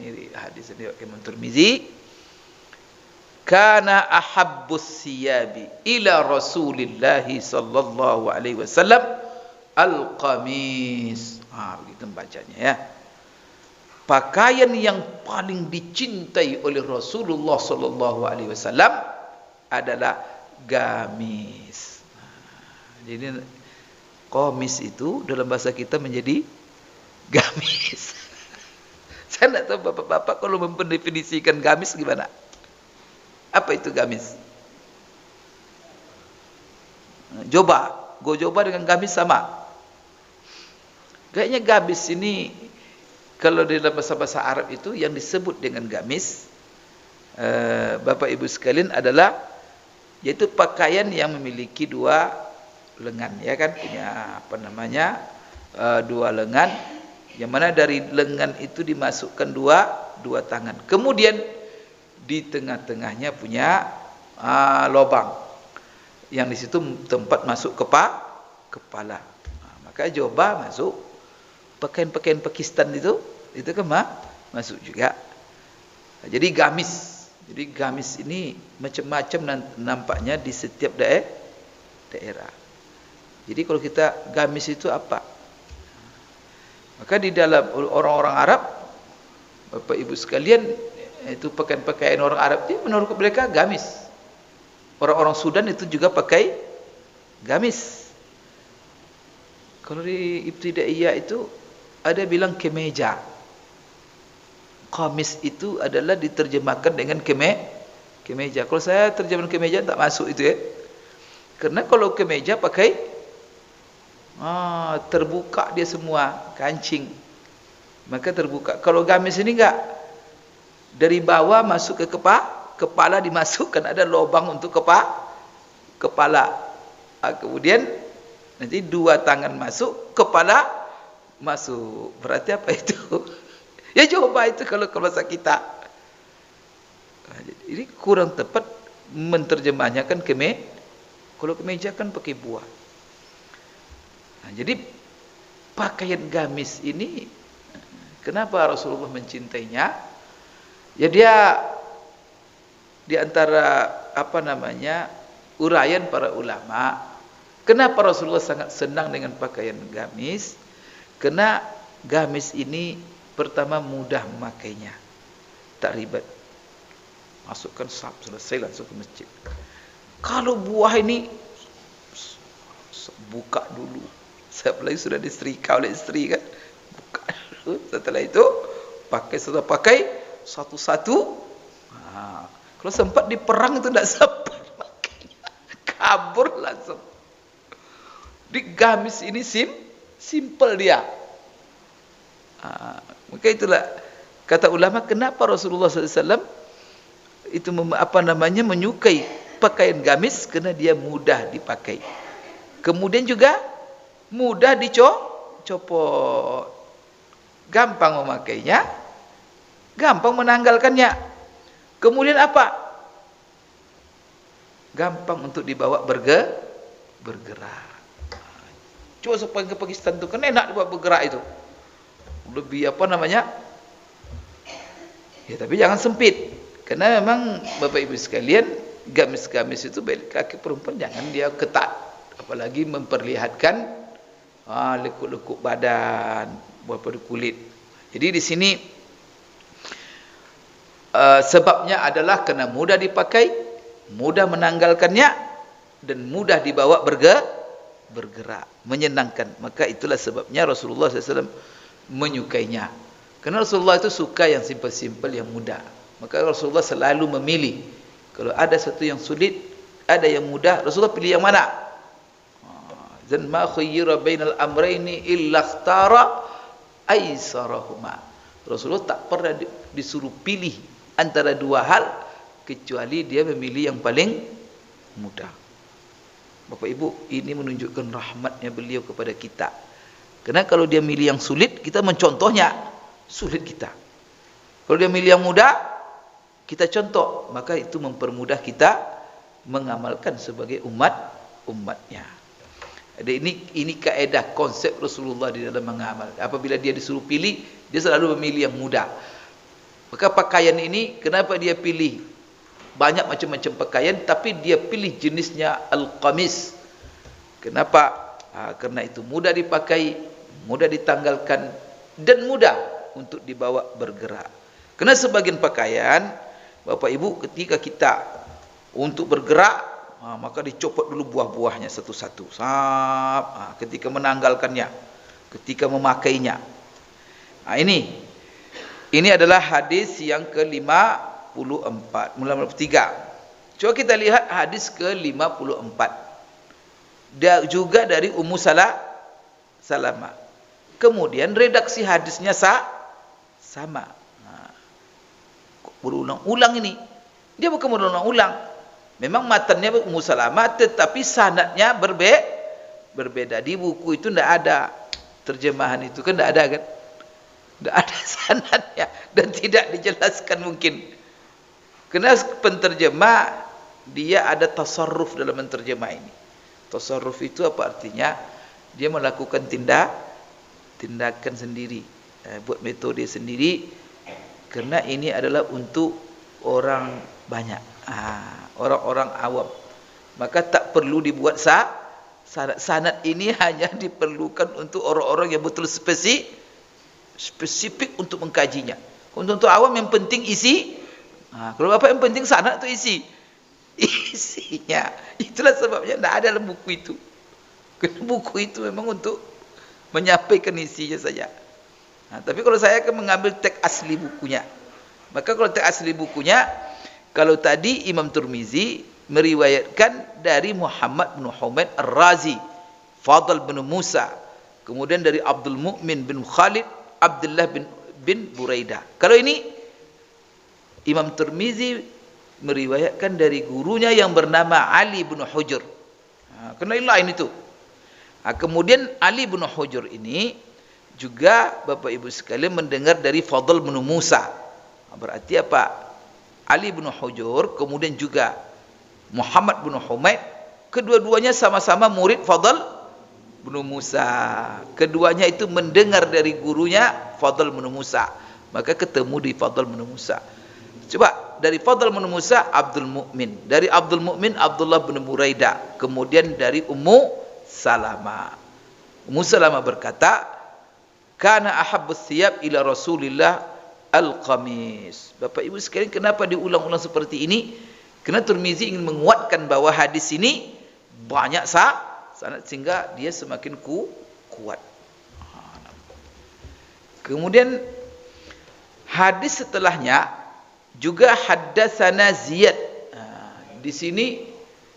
ini hadis dari Imam Tirmizi, kana ahabbus siyabi ila Rasulillah sallallahu alaihi wasallam al-qamis. Begitu bacanya ya. Pakaian yang paling dicintai oleh Rasulullah sallallahu alaihi wasallam adalah gamis. Jadi qamis itu dalam bahasa kita menjadi gamis. Saya tidak tahu bapak-bapak kalau mendefinisikan gamis gimana. Apa itu gamis? Coba dengan gamis sama. Kayaknya gamis ini kalau di dalam bahasa Arab itu yang disebut dengan gamis, Bapak Ibu sekalian, adalah yaitu pakaian yang memiliki dua lengan, ya kan, punya apa namanya, dua lengan, yang mana dari lengan itu dimasukkan dua tangan. Kemudian di tengah-tengahnya punya lubang, yang di situ tempat masuk kepala. Maka jubah masuk, pakaian-pakaian Pakistan itu kan masuk juga. Jadi gamis ini macam-macam nampaknya di setiap daerah. Jadi kalau kita gamis itu apa? Maka di dalam orang-orang Arab, Bapak Ibu sekalian, itu pakaian orang Arab itu menurut mereka gamis. Orang-orang Sudan itu juga pakai gamis. Kalau di Ibtidaiyah itu ada bilang kemeja. Qamis itu adalah diterjemahkan dengan kemeja. Kalau saya terjemahan kemeja tak masuk itu ya. Karena kalau kemeja pakai terbuka dia semua, kancing. Maka terbuka. Kalau gamis ini enggak. Dari bawah masuk ke kepala dimasukkan, ada lubang untuk kepala. Kemudian nanti dua tangan masuk, kepala masuk. Berarti apa itu? Ya coba itu kalau ke bahasa kita. Ini kurang tepat menterjemahnya kan kalau kemeja kan pakai buah. Jadi pakaian gamis ini kenapa Rasulullah mencintainya? Ya dia di antara apa namanya uraian para ulama, kenapa Rasulullah sangat senang dengan pakaian gamis? Karena gamis ini pertama mudah memakainya, tak ribet. Masukkan sap, selesai langsung ke masjid. Kalau buah ini buka dulu. Apalagi sudah disetrika oleh istri kan, buka dulu. Setelah itu setelah pakai satu-satu. Kalau sempat di perang itu tidak sempat makanya kabur langsung. Di gamis ini simple dia. Maka itulah kata ulama kenapa Rasulullah SAW itu menyukai pakaian gamis, karena dia mudah dipakai. Kemudian juga mudah dicopot, gampang memakainya, gampang menanggalkannya. Kemudian apa? Gampang untuk dibawa bergerak. Coba supaya ke Pakistan itu kan enak dibawa bergerak itu. Lebih apa namanya? Ya tapi jangan sempit. Karena memang Bapak Ibu sekalian, gamis-gamis itu baik kaki perempuan jangan dia ketat. Apalagi memperlihatkan lekuk-lekuk badan, pada kulit. Jadi di sini sebabnya adalah karena mudah dipakai, mudah menanggalkannya, dan mudah dibawa bergerak, menyenangkan. Maka itulah sebabnya Rasulullah SAW menyukainya. Karena Rasulullah itu suka yang simple-simple, yang mudah. Maka Rasulullah selalu memilih. Kalau ada satu yang sulit, ada yang mudah, Rasulullah pilih yang mana? Dan ma khayyira bainal amrayni illa ikhtara aisarahuma. Rasulullah tak pernah disuruh pilih antara dua hal kecuali dia memilih yang paling mudah. Bapak Ibu, ini menunjukkan rahmatnya beliau kepada kita. Karena kalau dia milih yang sulit, kita mencontohnya sulit kita. Kalau dia milih yang mudah, kita contoh, maka itu mempermudah kita mengamalkan sebagai umatnya. Jadi ini kaedah konsep Rasulullah di dalam mengamal. Apabila dia disuruh pilih, dia selalu memilih yang mudah. Maka pakaian ini kenapa dia pilih banyak macam-macam pakaian, tapi dia pilih jenisnya al-qamis. Kenapa? Karena itu mudah dipakai, mudah ditanggalkan, dan mudah untuk dibawa bergerak. Karena sebagian pakaian, Bapak Ibu, ketika kita untuk bergerak, maka dicopot dulu buah-buahnya satu-satu. Ketika menanggalkannya, ketika memakainya. Ini adalah hadis yang ke-54, 53. Coba kita lihat hadis ke-54. Dia juga dari Ummu Salamah. Kemudian redaksi hadisnya sama. Berulang-ulang ini. Dia bukan berulang-ulang. Memang matannya Ummu Salamah, tetapi sanadnya berbeda. Di buku itu tidak ada terjemahan itu, kan tidak ada kan? Tidak ada sanadnya dan tidak dijelaskan mungkin. Karena penterjemah dia ada tasarruf dalam menterjemah ini. Tasarruf itu apa artinya? Dia melakukan tindakan sendiri, buat metode sendiri, karena ini adalah untuk orang banyak, orang-orang awam. Maka tak perlu dibuat sanad ini hanya diperlukan untuk orang-orang yang betul spesifik untuk mengkajinya. Untuk awam yang penting isi. Kalau Bapak yang penting sanad itu isinya. Itulah sebabnya tidak ada dalam buku itu. Karena buku itu memang untuk menyampaikan isinya saja. Tapi kalau saya akan mengambil teks asli bukunya. Maka kalau teks asli bukunya, kalau tadi Imam Tirmizi meriwayatkan dari Muhammad bin Humaid Ar-Razi, Fadl bin Musa, kemudian dari Abdul Mu'min bin Khalid, Abdullah bin Buraidah. Kalau ini Imam Tirmizi meriwayatkan dari gurunya yang bernama Ali bin Hujr. Kena lain itu. Kemudian Ali bin Hujr ini juga Bapak Ibu sekalian mendengar dari Fadl bin Musa. Berarti apa? Ali bin Hujr, kemudian juga Muhammad bin Humaid, kedua-duanya sama-sama murid Fadl bin Musa. Keduanya itu mendengar dari gurunya Fadl bin Musa. Maka ketemu di Fadl bin Musa. Coba dari Fadl bin Musa, Abdul Mu'min. Dari Abdul Mu'min, Abdullah bin Buraidah. Kemudian dari Ummu Salamah. Ummu Salamah berkata, "Kana ahabbus thiyab ila Rasulillah al-qamis." Bapak Ibu sekalian, kenapa diulang-ulang seperti ini? Karena Tirmizi ingin menguatkan bahwa hadis ini banyak sanad sehingga dia semakin kuat. Kemudian hadis setelahnya juga haddatsana Ziyad. Di sini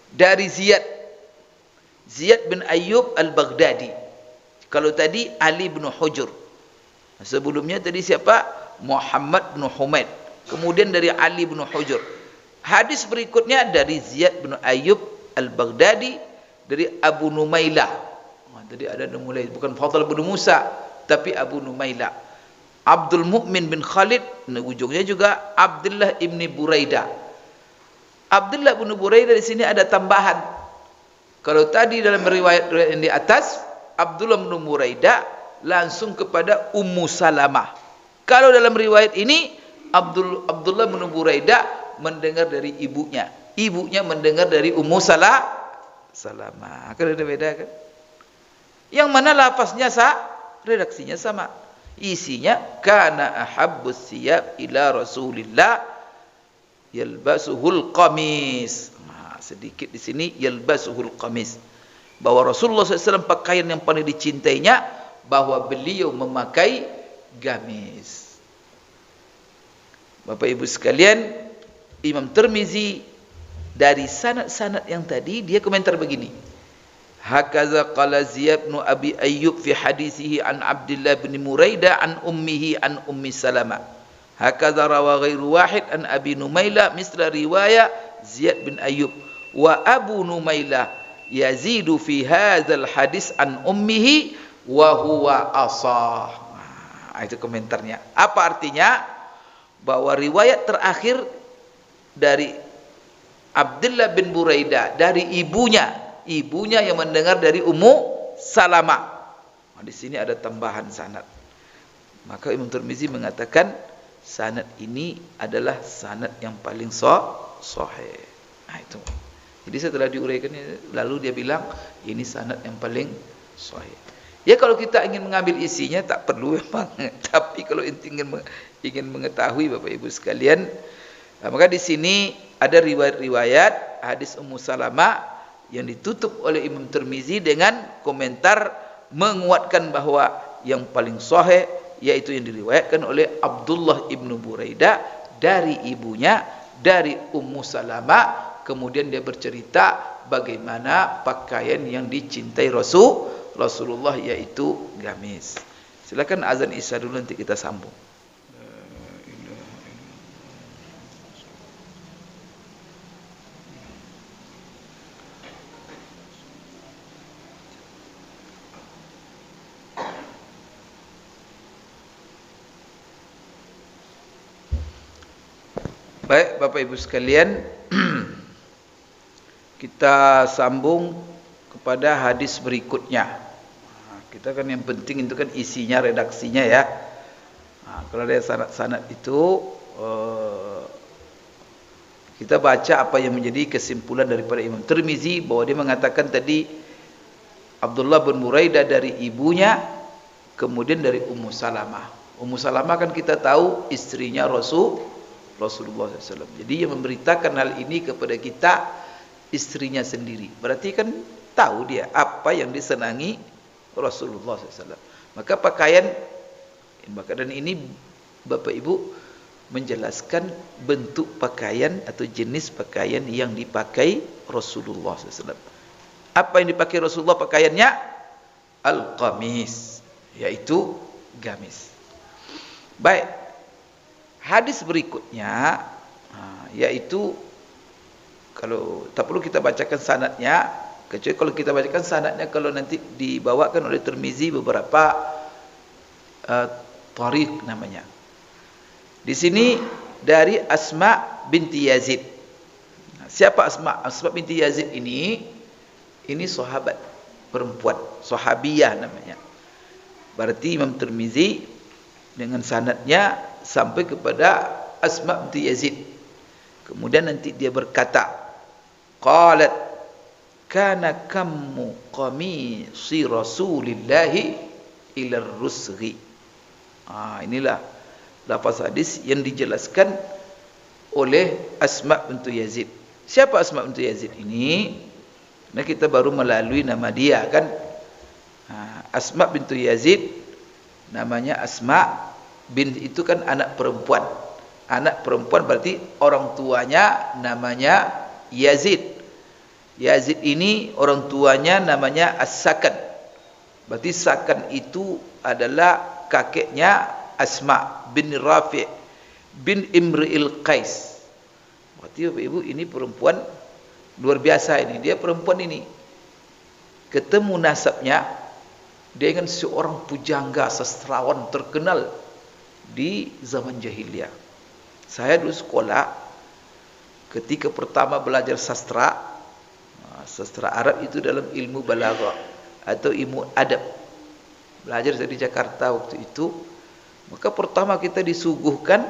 dari Ziyad bin Ayyub al-Baghdadi. Kalau tadi Ali bin Hujr. Sebelumnya tadi siapa? Muhammad bin Humaid. Kemudian dari Ali bin Hujr. Hadis berikutnya dari Ziyad bin Ayyub al-Baghdadi, dari Abu Numailah. Tadi ada mulai bukan Fadl bin Musa, tapi Abu Numailah. Abdul Mu'min bin Khalid, ujungnya juga Abdullah ibn Buraidah. Abdullah bin Buraidah di sini ada tambahan. Kalau tadi dalam riwayat yang di atas, Abdullah bin Buraidah langsung kepada Ummu Salamah. Kalau dalam riwayat ini, Abdullah bin Buraidah mendengar dari ibunya. Ibunya mendengar dari Ummu Salamah. Kan ada beda kan? Yang mana lafaznya redaksinya sama. Isinya kana ahabbus siyab ila Rasulillah yalbasuhul qamis. Sedikit di sini yalbasuhul qamis. Bahwa Rasulullah SAW pakaian yang paling dicintainya, bahwa beliau memakai gamis. Bapak Ibu sekalian, Imam Tirmizi dari sanad-sanad yang tadi dia komentar begini. Hakaza qala Ziyad bin Abi Ayyub fi hadisihi an Abdullah bin Buraidah an ummihi an Ummi Salamah. Hakaza rawa ghairu wahid an Abi Numailah misla riwayah Ziyad bin Ayyub. Wa Abu Numailah yazidu fi hadzal hadis an ummihi wa huwa asah. Itu komentarnya. Apa artinya? Bahwa riwayat terakhir dari Abdullah bin Buraidah dari ibunya yang mendengar dari Ummu Salamah. Di sini ada tambahan sanad. Maka Imam Tirmizi mengatakan sanad ini adalah sanad yang paling sahih. Nah itu. Jadi setelah diuraikan lalu dia bilang ini sanad yang paling sahih. Ya kalau kita ingin mengambil isinya tak perlu memang. Tapi kalau ingin mengetahui Bapak Ibu sekalian, maka di sini ada riwayat-riwayat hadis Ummu Salamah yang ditutup oleh Imam Tirmizi dengan komentar menguatkan bahwa yang paling sahih yaitu yang diriwayatkan oleh Abdullah ibnu Buraidah dari ibunya, dari Ummu Salamah. Kemudian dia bercerita bagaimana pakaian yang dicintai Rasulullah yaitu gamis. Silakan azan isya dulu, nanti kita sambung. Baik Bapak Ibu sekalian, kita sambung kepada hadis berikutnya. Kita kan yang penting itu kan isinya, redaksinya ya. Kalau ada sanad-sanad itu kita baca apa yang menjadi kesimpulan daripada Imam Tirmizi, bahwa dia mengatakan tadi Abdullah bin Buraidah dari ibunya, kemudian dari Ummu Salamah. Ummu Salamah kan kita tahu istrinya Rasulullah SAW. Jadi yang memberitakan hal ini kepada kita istrinya sendiri. Berarti kan tahu dia apa yang disenangi Rasulullah SAW. Maka pakaian, dan ini Bapak Ibu menjelaskan bentuk pakaian atau jenis pakaian yang dipakai Rasulullah SAW. Apa yang dipakai Rasulullah pakaiannya? Al-qamis, yaitu gamis. Baik. Hadis berikutnya yaitu, kalau tak perlu kita bacakan sanadnya, kecuali kalau kita bacakan sanadnya kalau nanti dibawakan oleh Tirmizi beberapa tariq namanya. Di sini dari Asma binti Yazid. Siapa Asma? Asma binti Yazid ini sahabat perempuan, sahabiyah namanya. Berarti Imam Tirmizi dengan sanadnya sampai kepada Asma binti Yazid. Kemudian nanti dia berkata, qalat kana kammu qamisi Rasulillahi ila rusghi. Inilah lafaz hadis yang dijelaskan oleh Asma binti Yazid. Siapa Asma binti Yazid ini? Nah, kita baru melalui nama dia kan. Asma binti Yazid namanya Asma bin, itu kan anak perempuan. Anak perempuan berarti orang tuanya namanya Yazid. Yazid ini orang tuanya namanya As-Sakan. Berarti Sakan itu adalah kakeknya Asma bin Rafi' bin Imri'il Qais. Berarti Bapak Ibu ini perempuan luar biasa ini. Dia perempuan ini ketemu nasabnya dengan seorang pujangga sastrawan terkenal di zaman jahiliyah. Saya dulu sekolah, ketika pertama belajar sastra Arab itu dalam ilmu balaghah atau ilmu adab. Belajar saya di Jakarta waktu itu. Maka pertama kita disuguhkan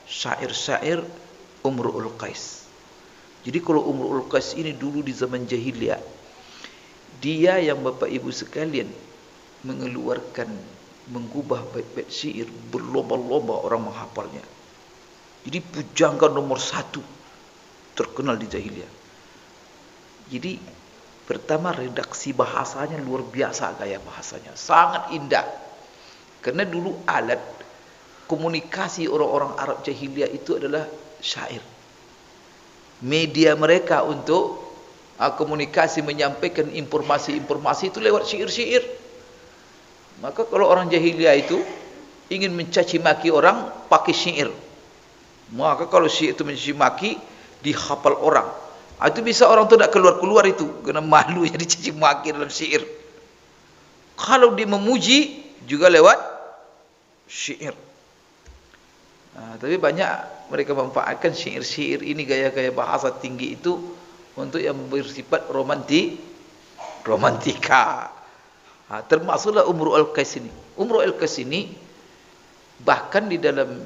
syair-syair Imru'ul Qais. Jadi kalau Imru'ul Qais ini dulu di zaman jahiliyah, dia yang Bapak Ibu sekalian mengubah bait-bait syair berlomba-lomba orang menghafalnya. Jadi pujangga nomor 1 terkenal di jahiliyah. Jadi pertama redaksi bahasanya luar biasa, gaya bahasanya sangat indah. Karena dulu alat komunikasi orang-orang Arab jahiliyah itu adalah syair. Media mereka untuk komunikasi, menyampaikan informasi-informasi itu lewat syair-syair. Maka kalau orang jahiliyah itu ingin mencaci maki orang pakai syair. Maka kalau syair itu mencaci maki dihafal orang. Itu bisa orang tu tak keluar-keluar itu kerana malu yang dicaci maki dalam syair. Kalau dia memuji juga lewat syair. Tapi banyak mereka memanfaatkan syair-syair ini, gaya-gaya bahasa tinggi itu untuk yang bersifat romantika. Termasuklah Imru'ul Qais ini. Imru'ul Qais ini bahkan di dalam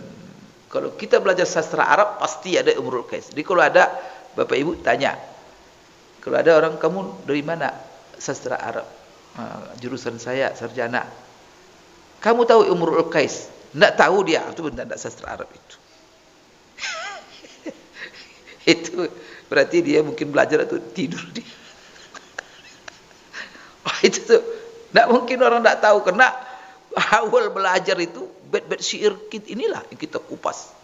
Kalau kita belajar sastra Arab pasti ada Imrul Qais. Jadi kalau ada Bapak Ibu tanya, kalau ada orang, kamu dari mana? Sastra Arab. Jurusan saya sarjana. Kamu tahu Imrul Qais? Tidak tahu dia, itu benar sastra Arab itu. Itu berarti dia mungkin belajar atau tidur dia. Itu tuh tidak mungkin orang tidak tahu, karena awal belajar itu bait-bait syair inilah yang kita kupas.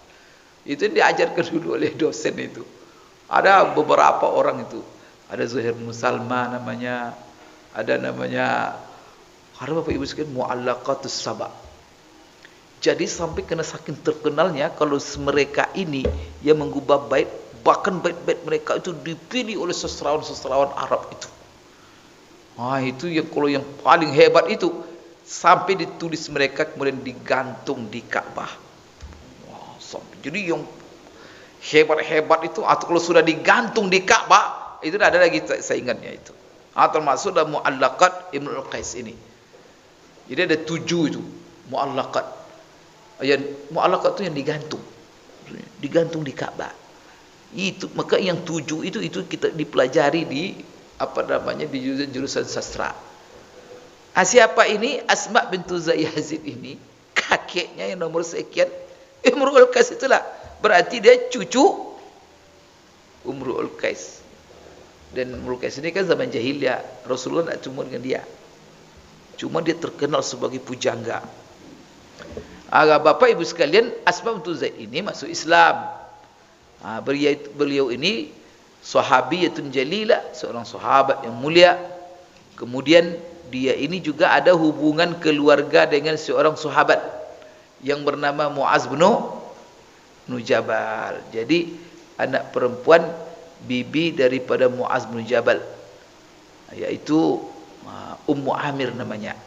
Itu yang diajarkan dulu oleh dosen itu. Ada beberapa orang itu, ada Zuhair bin Salma namanya, ada namanya, karena Bapak Ibu sekalian, Mu'allaqatus Sabah. Jadi sampai kena saking terkenalnya, kalau mereka ini yang mengubah bait, bahkan bait-bait mereka itu dipilih oleh sastrawan-sastrawan Arab itu. Itu yang kalau yang paling hebat itu, sampai ditulis mereka kemudian digantung di Ka'bah. Jadi yang hebat-hebat itu, atau kalau sudah digantung di Ka'bah, itu ada lagi saingannya itu. Termasuk dalam Mu'allaqat Imrul Qais ini. Jadi ada 7 itu Mu'allaqat. Mu'allaqat itu yang digantung di Ka'bah. Itu maka yang 7 itu kita dipelajari di di jurusan sastra. Siapa ini? Asma bintu Yazid ini, kakeknya yang nomor sekian Imrul Qais itulah. Berarti dia cucu Imrul Qais. Dan Imrul Qais ini kan zaman jahiliyah, Rasulullah tidak cuma dengan dia. Cuma dia terkenal sebagai pujangga. Bapak Ibu sekalian, Asma bintu Zaid ini masuk Islam. Beliau ini sahabiyatun jalilah, seorang sahabat yang mulia. Kemudian dia ini juga ada hubungan keluarga dengan seorang sahabat yang bernama Muaz bin Jabal. Jadi anak perempuan bibi daripada Muaz bin Jabal, yaitu Ummu Amir namanya.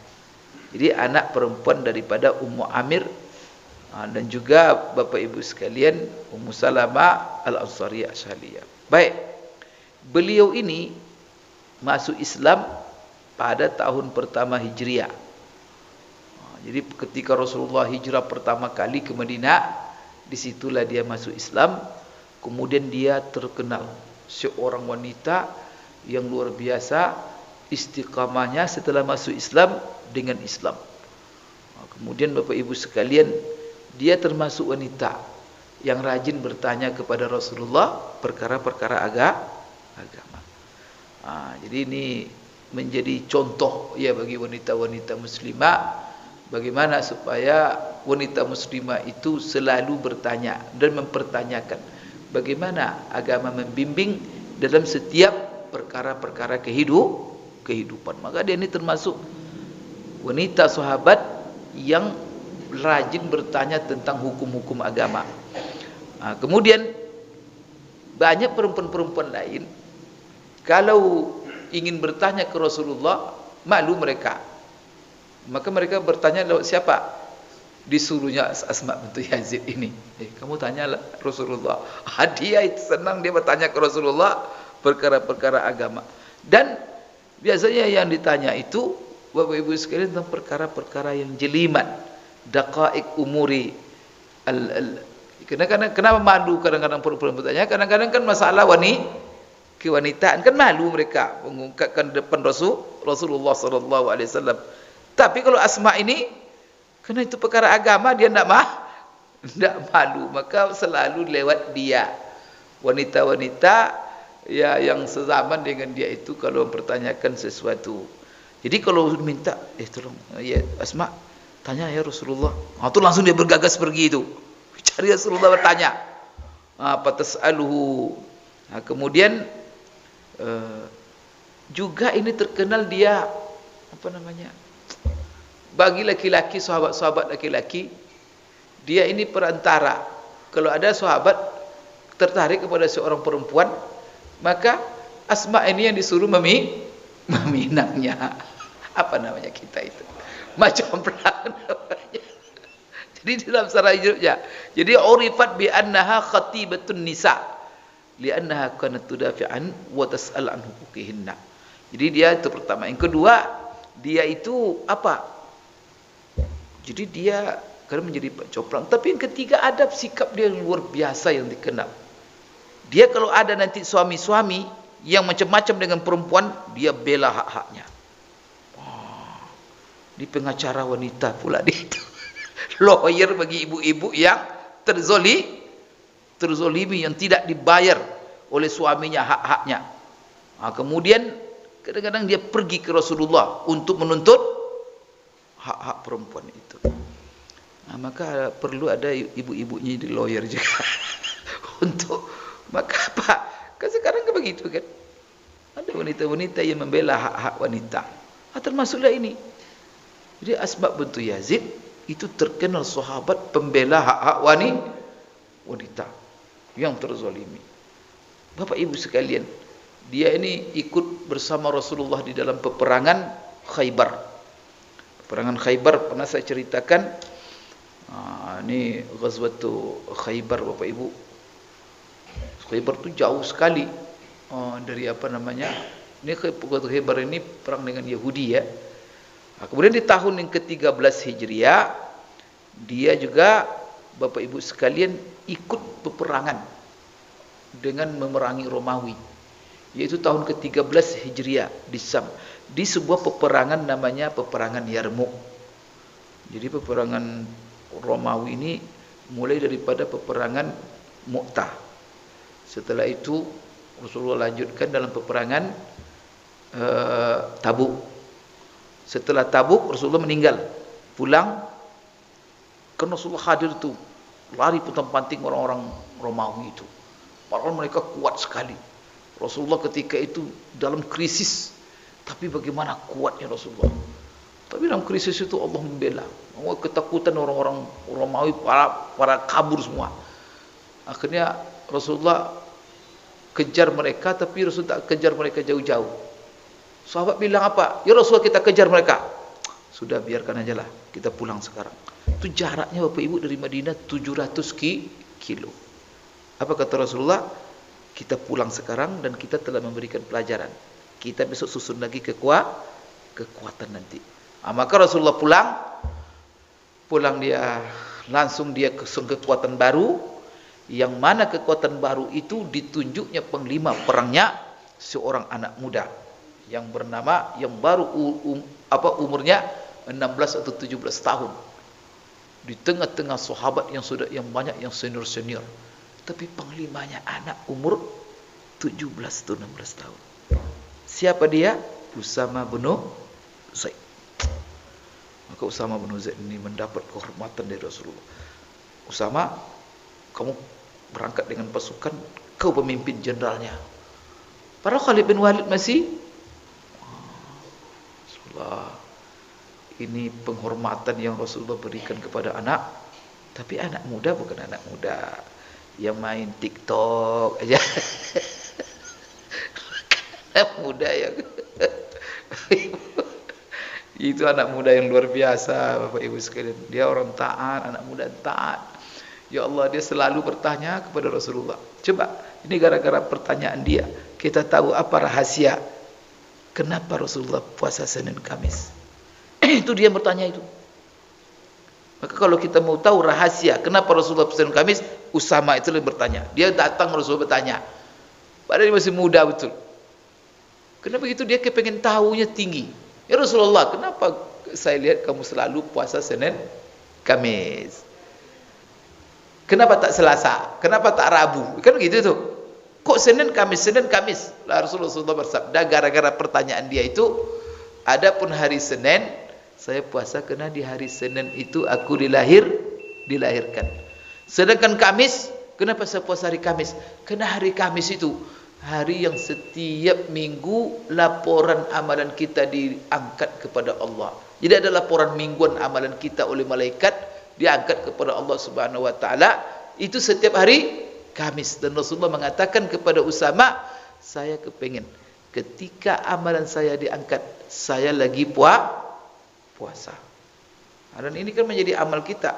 Jadi anak perempuan daripada Ummu Amir, dan juga Bapak Ibu sekalian Ummu Salamah Al-Ansariyah Asy'ariyah. Baik, beliau ini masuk Islam pada tahun pertama Hijriah. Jadi ketika Rasulullah hijrah pertama kali ke Madinah, disitulah dia masuk Islam. Kemudian dia terkenal seorang wanita yang luar biasa istiqamahnya setelah masuk Islam dengan Islam. Kemudian Bapak Ibu sekalian, dia termasuk wanita yang rajin bertanya kepada Rasulullah perkara-perkara agama. Jadi ini menjadi contoh ya bagi wanita-wanita muslimah, bagaimana supaya wanita muslimah itu selalu bertanya dan mempertanyakan bagaimana agama membimbing dalam setiap perkara-perkara kehidupan. Maka dia ini termasuk wanita sahabat yang rajin bertanya tentang hukum-hukum agama. Kemudian banyak perempuan-perempuan lain kalau ingin bertanya ke Rasulullah, malu mereka. Maka mereka bertanya lewat siapa? Disuruhnya Asma bintu Yazid ini. Kamu tanyalah Rasulullah. Dia itu senang dia bertanya ke Rasulullah perkara-perkara agama. Dan biasanya yang ditanya itu Bapak Ibu sekalian tentang perkara-perkara yang jelimat, daqaiq umuri kadang-kadang kenapa malu kadang-kadang perempuan bertanya, kadang-kadang kan masalah kewanitaan kan malu mereka mengungkapkan depan Rasulullah sallallahu alaihi wasallam. Tapi kalau Asma ini karena itu perkara agama, dia tidak malu, maka selalu lewat dia. Wanita-wanita ya yang sezaman dengan dia itu kalau mempertanyakan sesuatu. Jadi kalau minta, tolong ya Asma tanya ya Rasulullah. Itu langsung dia bergagas pergi itu. Cari Rasulullah bertanya. Fatas'aluhu. Kemudian juga ini terkenal dia bagi laki-laki, sahabat-sahabat laki-laki, dia ini perantara. Kalau ada sahabat tertarik kepada seorang perempuan, maka Asma ini yang disuruh meminangnya. Apa namanya kita itu? Macam pelan namanya. Jadi dalam sarah hidupnya. Jadi urifat bi annaha khatibatun nisa. Li'annaha kanat tudafi'an wa tas'al an huquqihinna. Jadi dia itu pertama. Yang kedua, dia itu apa? Jadi dia karena menjadi pencoplang. Tapi yang ketiga, adab sikap dia yang luar biasa yang dikenal. Dia kalau ada nanti suami-suami yang macam-macam dengan perempuan, dia bela hak-haknya. Di pengacara wanita pula dia itu. Lawyer bagi ibu-ibu yang terzolimi, yang tidak dibayar oleh suaminya hak-haknya. Kemudian kadang-kadang dia pergi ke Rasulullah untuk menuntut hak-hak perempuan itu. Maka perlu ada ibu-ibunya di lawyer juga. Untuk maka apa? Kan sekarang kan begitu kan. Ada wanita-wanita yang membela hak-hak wanita. Termasuklah ini. Jadi Asma bintu Yazid itu terkenal sahabat pembela hak-hak wanita yang terzalimi. Bapak Ibu sekalian, dia ini ikut bersama Rasulullah di dalam peperangan Khaybar. Peperangan Khaybar pernah saya ceritakan. Ini Ghazwatu Khaybar Bapak Ibu. Khaybar itu jauh sekali dari apa namanya. Ini Khaybar ini perang dengan Yahudi ya. Kemudian di tahun yang ke-13 Hijriah, dia juga Bapak Ibu sekalian ikut peperangan dengan memerangi Romawi, yaitu tahun ke-13 Hijriah di Syam, di sebuah peperangan namanya peperangan Yarmuk. Jadi peperangan Romawi ini mulai daripada peperangan Mu'tah. Setelah itu Rasulullah lanjutkan dalam peperangan Tabuk. Setelah Tabuk Rasulullah meninggal, pulang. Kan Rasulullah hadir itu, lari putar-panting orang-orang Romawi itu. Padahal mereka kuat sekali. Rasulullah ketika itu dalam krisis, tapi bagaimana kuatnya Rasulullah. Tapi dalam krisis itu Allah membela. Ketakutan orang-orang Romawi para kabur semua. Akhirnya Rasulullah kejar mereka, tapi Rasulullah tak kejar mereka jauh-jauh. Sahabat bilang apa? Ya Rasulullah, kita kejar mereka. Sudah, biarkan aja lah, kita pulang sekarang. Itu jaraknya Bapak Ibu dari Madinah 700 kilo. Apa kata Rasulullah? Kita pulang sekarang dan kita telah memberikan pelajaran. Kita besok susun lagi kekuatan nanti. Maka Rasulullah pulang dia langsung dia ke kekuatan baru, yang mana kekuatan baru itu ditunjuknya panglima perangnya seorang anak muda yang bernama, yang baru umurnya 16 atau 17 tahun. Di tengah-tengah sahabat yang banyak yang senior-senior. Tapi panglimanya anak umur 17 atau 16 tahun. Siapa dia? Usama bin Zaid. Maka Usama bin Zaid ini mendapat kehormatan dari Rasulullah. Usama, kamu berangkat dengan pasukan, kau pemimpin jenderalnya. Padahal Khalid bin Walid masih ini penghormatan yang Rasulullah berikan kepada anak, tapi anak muda bukan anak muda yang main TikTok aja. Anak muda yang itu anak muda yang luar biasa Bapak Ibu sekalian. Dia orang taat, anak muda taat. Ya Allah, dia selalu bertanya kepada Rasulullah. Coba, ini gara-gara pertanyaan dia, kita tahu apa rahasia kenapa Rasulullah puasa Senin Kamis. Itu dia bertanya itu. Maka kalau kita mau tahu rahasia kenapa Rasulullah puasa Senin Kamis, Usama itu yang bertanya. Dia datang Rasulullah bertanya. Padahal dia masih muda betul. Kenapa begitu? Dia kepengen tahunya tinggi. Ya Rasulullah, kenapa saya lihat kamu selalu puasa Senin Kamis? Kenapa tak Selasa? Kenapa tak Rabu? Kan begitu tuh. Kok Senin Kamis? Senin Kamis. Lah Rasulullah bersabda, gara-gara pertanyaan dia itu, adapun hari Senin saya puasa karena di hari Senin itu aku dilahirkan. Sedangkan Kamis, kenapa saya puasa hari Kamis? Karena hari Kamis itu hari yang setiap minggu laporan amalan kita diangkat kepada Allah. Jadi ada laporan mingguan amalan kita oleh malaikat diangkat kepada Allah Subhanahu wa taala itu setiap hari Kamis. Dan Rasulullah mengatakan kepada Usama, saya kepingin ketika amalan saya diangkat, saya lagi puasa. Dan ini kan menjadi amal kita.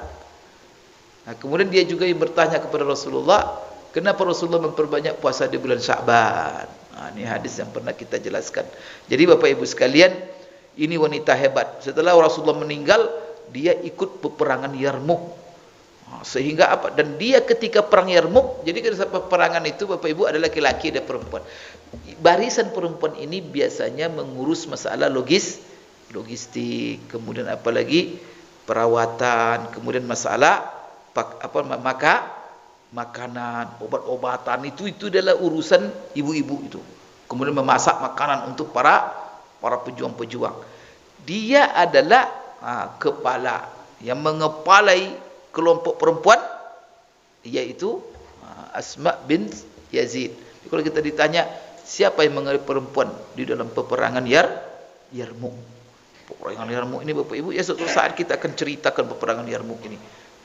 Nah, kemudian dia juga yang bertanya kepada Rasulullah, kenapa Rasulullah memperbanyak puasa di bulan Sya'ban? Nah, ini hadis yang pernah kita jelaskan. Jadi Bapak Ibu sekalian, ini wanita hebat. Setelah Rasulullah meninggal, dia ikut peperangan Yarmuk. Sehingga apa? Dan dia ketika perang Yarmuk, jadi peperangan itu Bapak Ibu ada laki-laki ada perempuan. Barisan perempuan ini biasanya mengurus masalah logistik, kemudian apalagi perawatan, kemudian masalah makanan, obat-obatan, itu adalah urusan ibu-ibu itu. Kemudian memasak makanan untuk para pejuang-pejuang. Dia adalah kepala yang mengepalai kelompok perempuan, yaitu Asma bin Yazid. Kalau kita ditanya siapa yang mengalami perempuan di dalam peperangan Yarmuk. Peperangan Yarmuk ini Bapak Ibu, ya suatu saat kita akan ceritakan peperangan Yarmuk ini.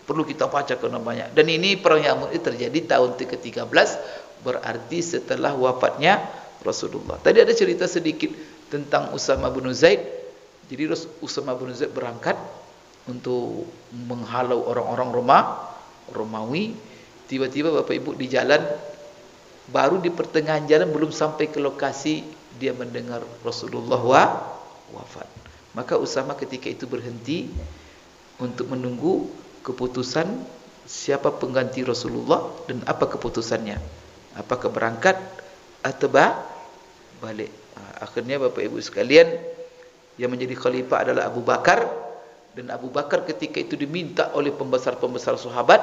Perlu kita baca karena banyak. Dan ini perang Yarmuk ini terjadi tahun ke-13, berarti setelah wafatnya Rasulullah. Tadi ada cerita sedikit tentang Usama bin Zaid. Jadi Usama bin Zaid berangkat untuk menghalau orang-orang Romawi. Tiba-tiba Bapak Ibu di jalan, baru di pertengahan jalan, belum sampai ke lokasi, dia mendengar Rasulullah wafat. Maka Usama ketika itu berhenti untuk menunggu keputusan siapa pengganti Rasulullah dan apa keputusannya. Apakah berangkat atau balik. Akhirnya Bapak Ibu sekalian, yang menjadi khalifah adalah Abu Bakar. Dan Abu Bakar ketika itu diminta oleh pembesar-pembesar sahabat,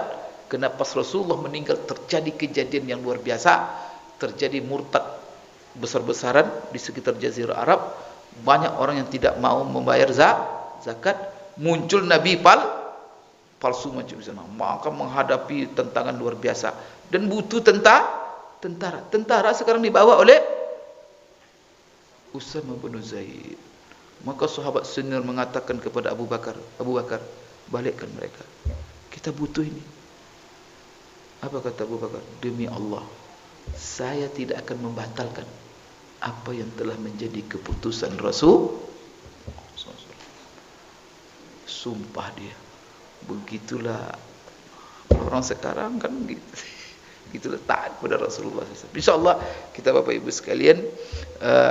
karena pas Rasulullah meninggal terjadi kejadian yang luar biasa, terjadi murtad besar-besaran di sekitar Jazirah Arab. Banyak orang yang tidak mau membayar zakat, muncul Nabi palsu macam sana, maka menghadapi tantangan luar biasa dan butuh tentara sekarang dibawa oleh Usama bin Zaid. Maka sahabat senior mengatakan kepada Abu Bakar, balikkan mereka, kita butuh ini. Apa kata Abu Bakar? Demi Allah, saya tidak akan membatalkan apa yang telah menjadi keputusan Rasul. Sumpah dia. Begitulah orang sekarang kan gitu. Gitulah taat pada Rasulullah SAW. InsyaAllah kita Bapak Ibu sekalian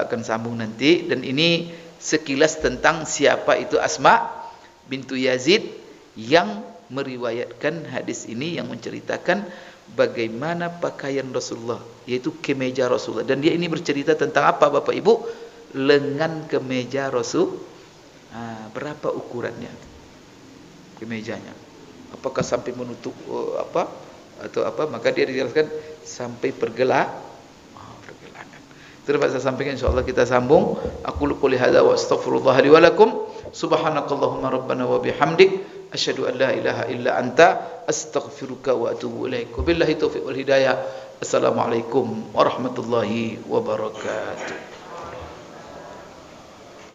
akan sambung nanti. Dan ini sekilas tentang siapa itu Asma bintu Yazid yang meriwayatkan hadis ini, yang menceritakan bagaimana pakaian Rasulullah, yaitu kemeja Rasulullah. Dan dia ini bercerita tentang apa Bapak Ibu? Lengan kemeja Rasul. Berapa ukurannya kemejanya? Apakah sampai menutup atau apa? Maka dia dijelaskan sampai pergelangan. Terima kasih, saya sampaikan, insyaallah kita sambung. Aku qouli hadza wa astaghfirullah li wa lakum. Subhanakallahumma rabbana wa bihamdik asyhadu an la ilaha illa anta astaghfiruka wa atubu ilaik. Wabillahi taufiq wal hidayah. Assalamualaikum warahmatullahi wabarakatuh.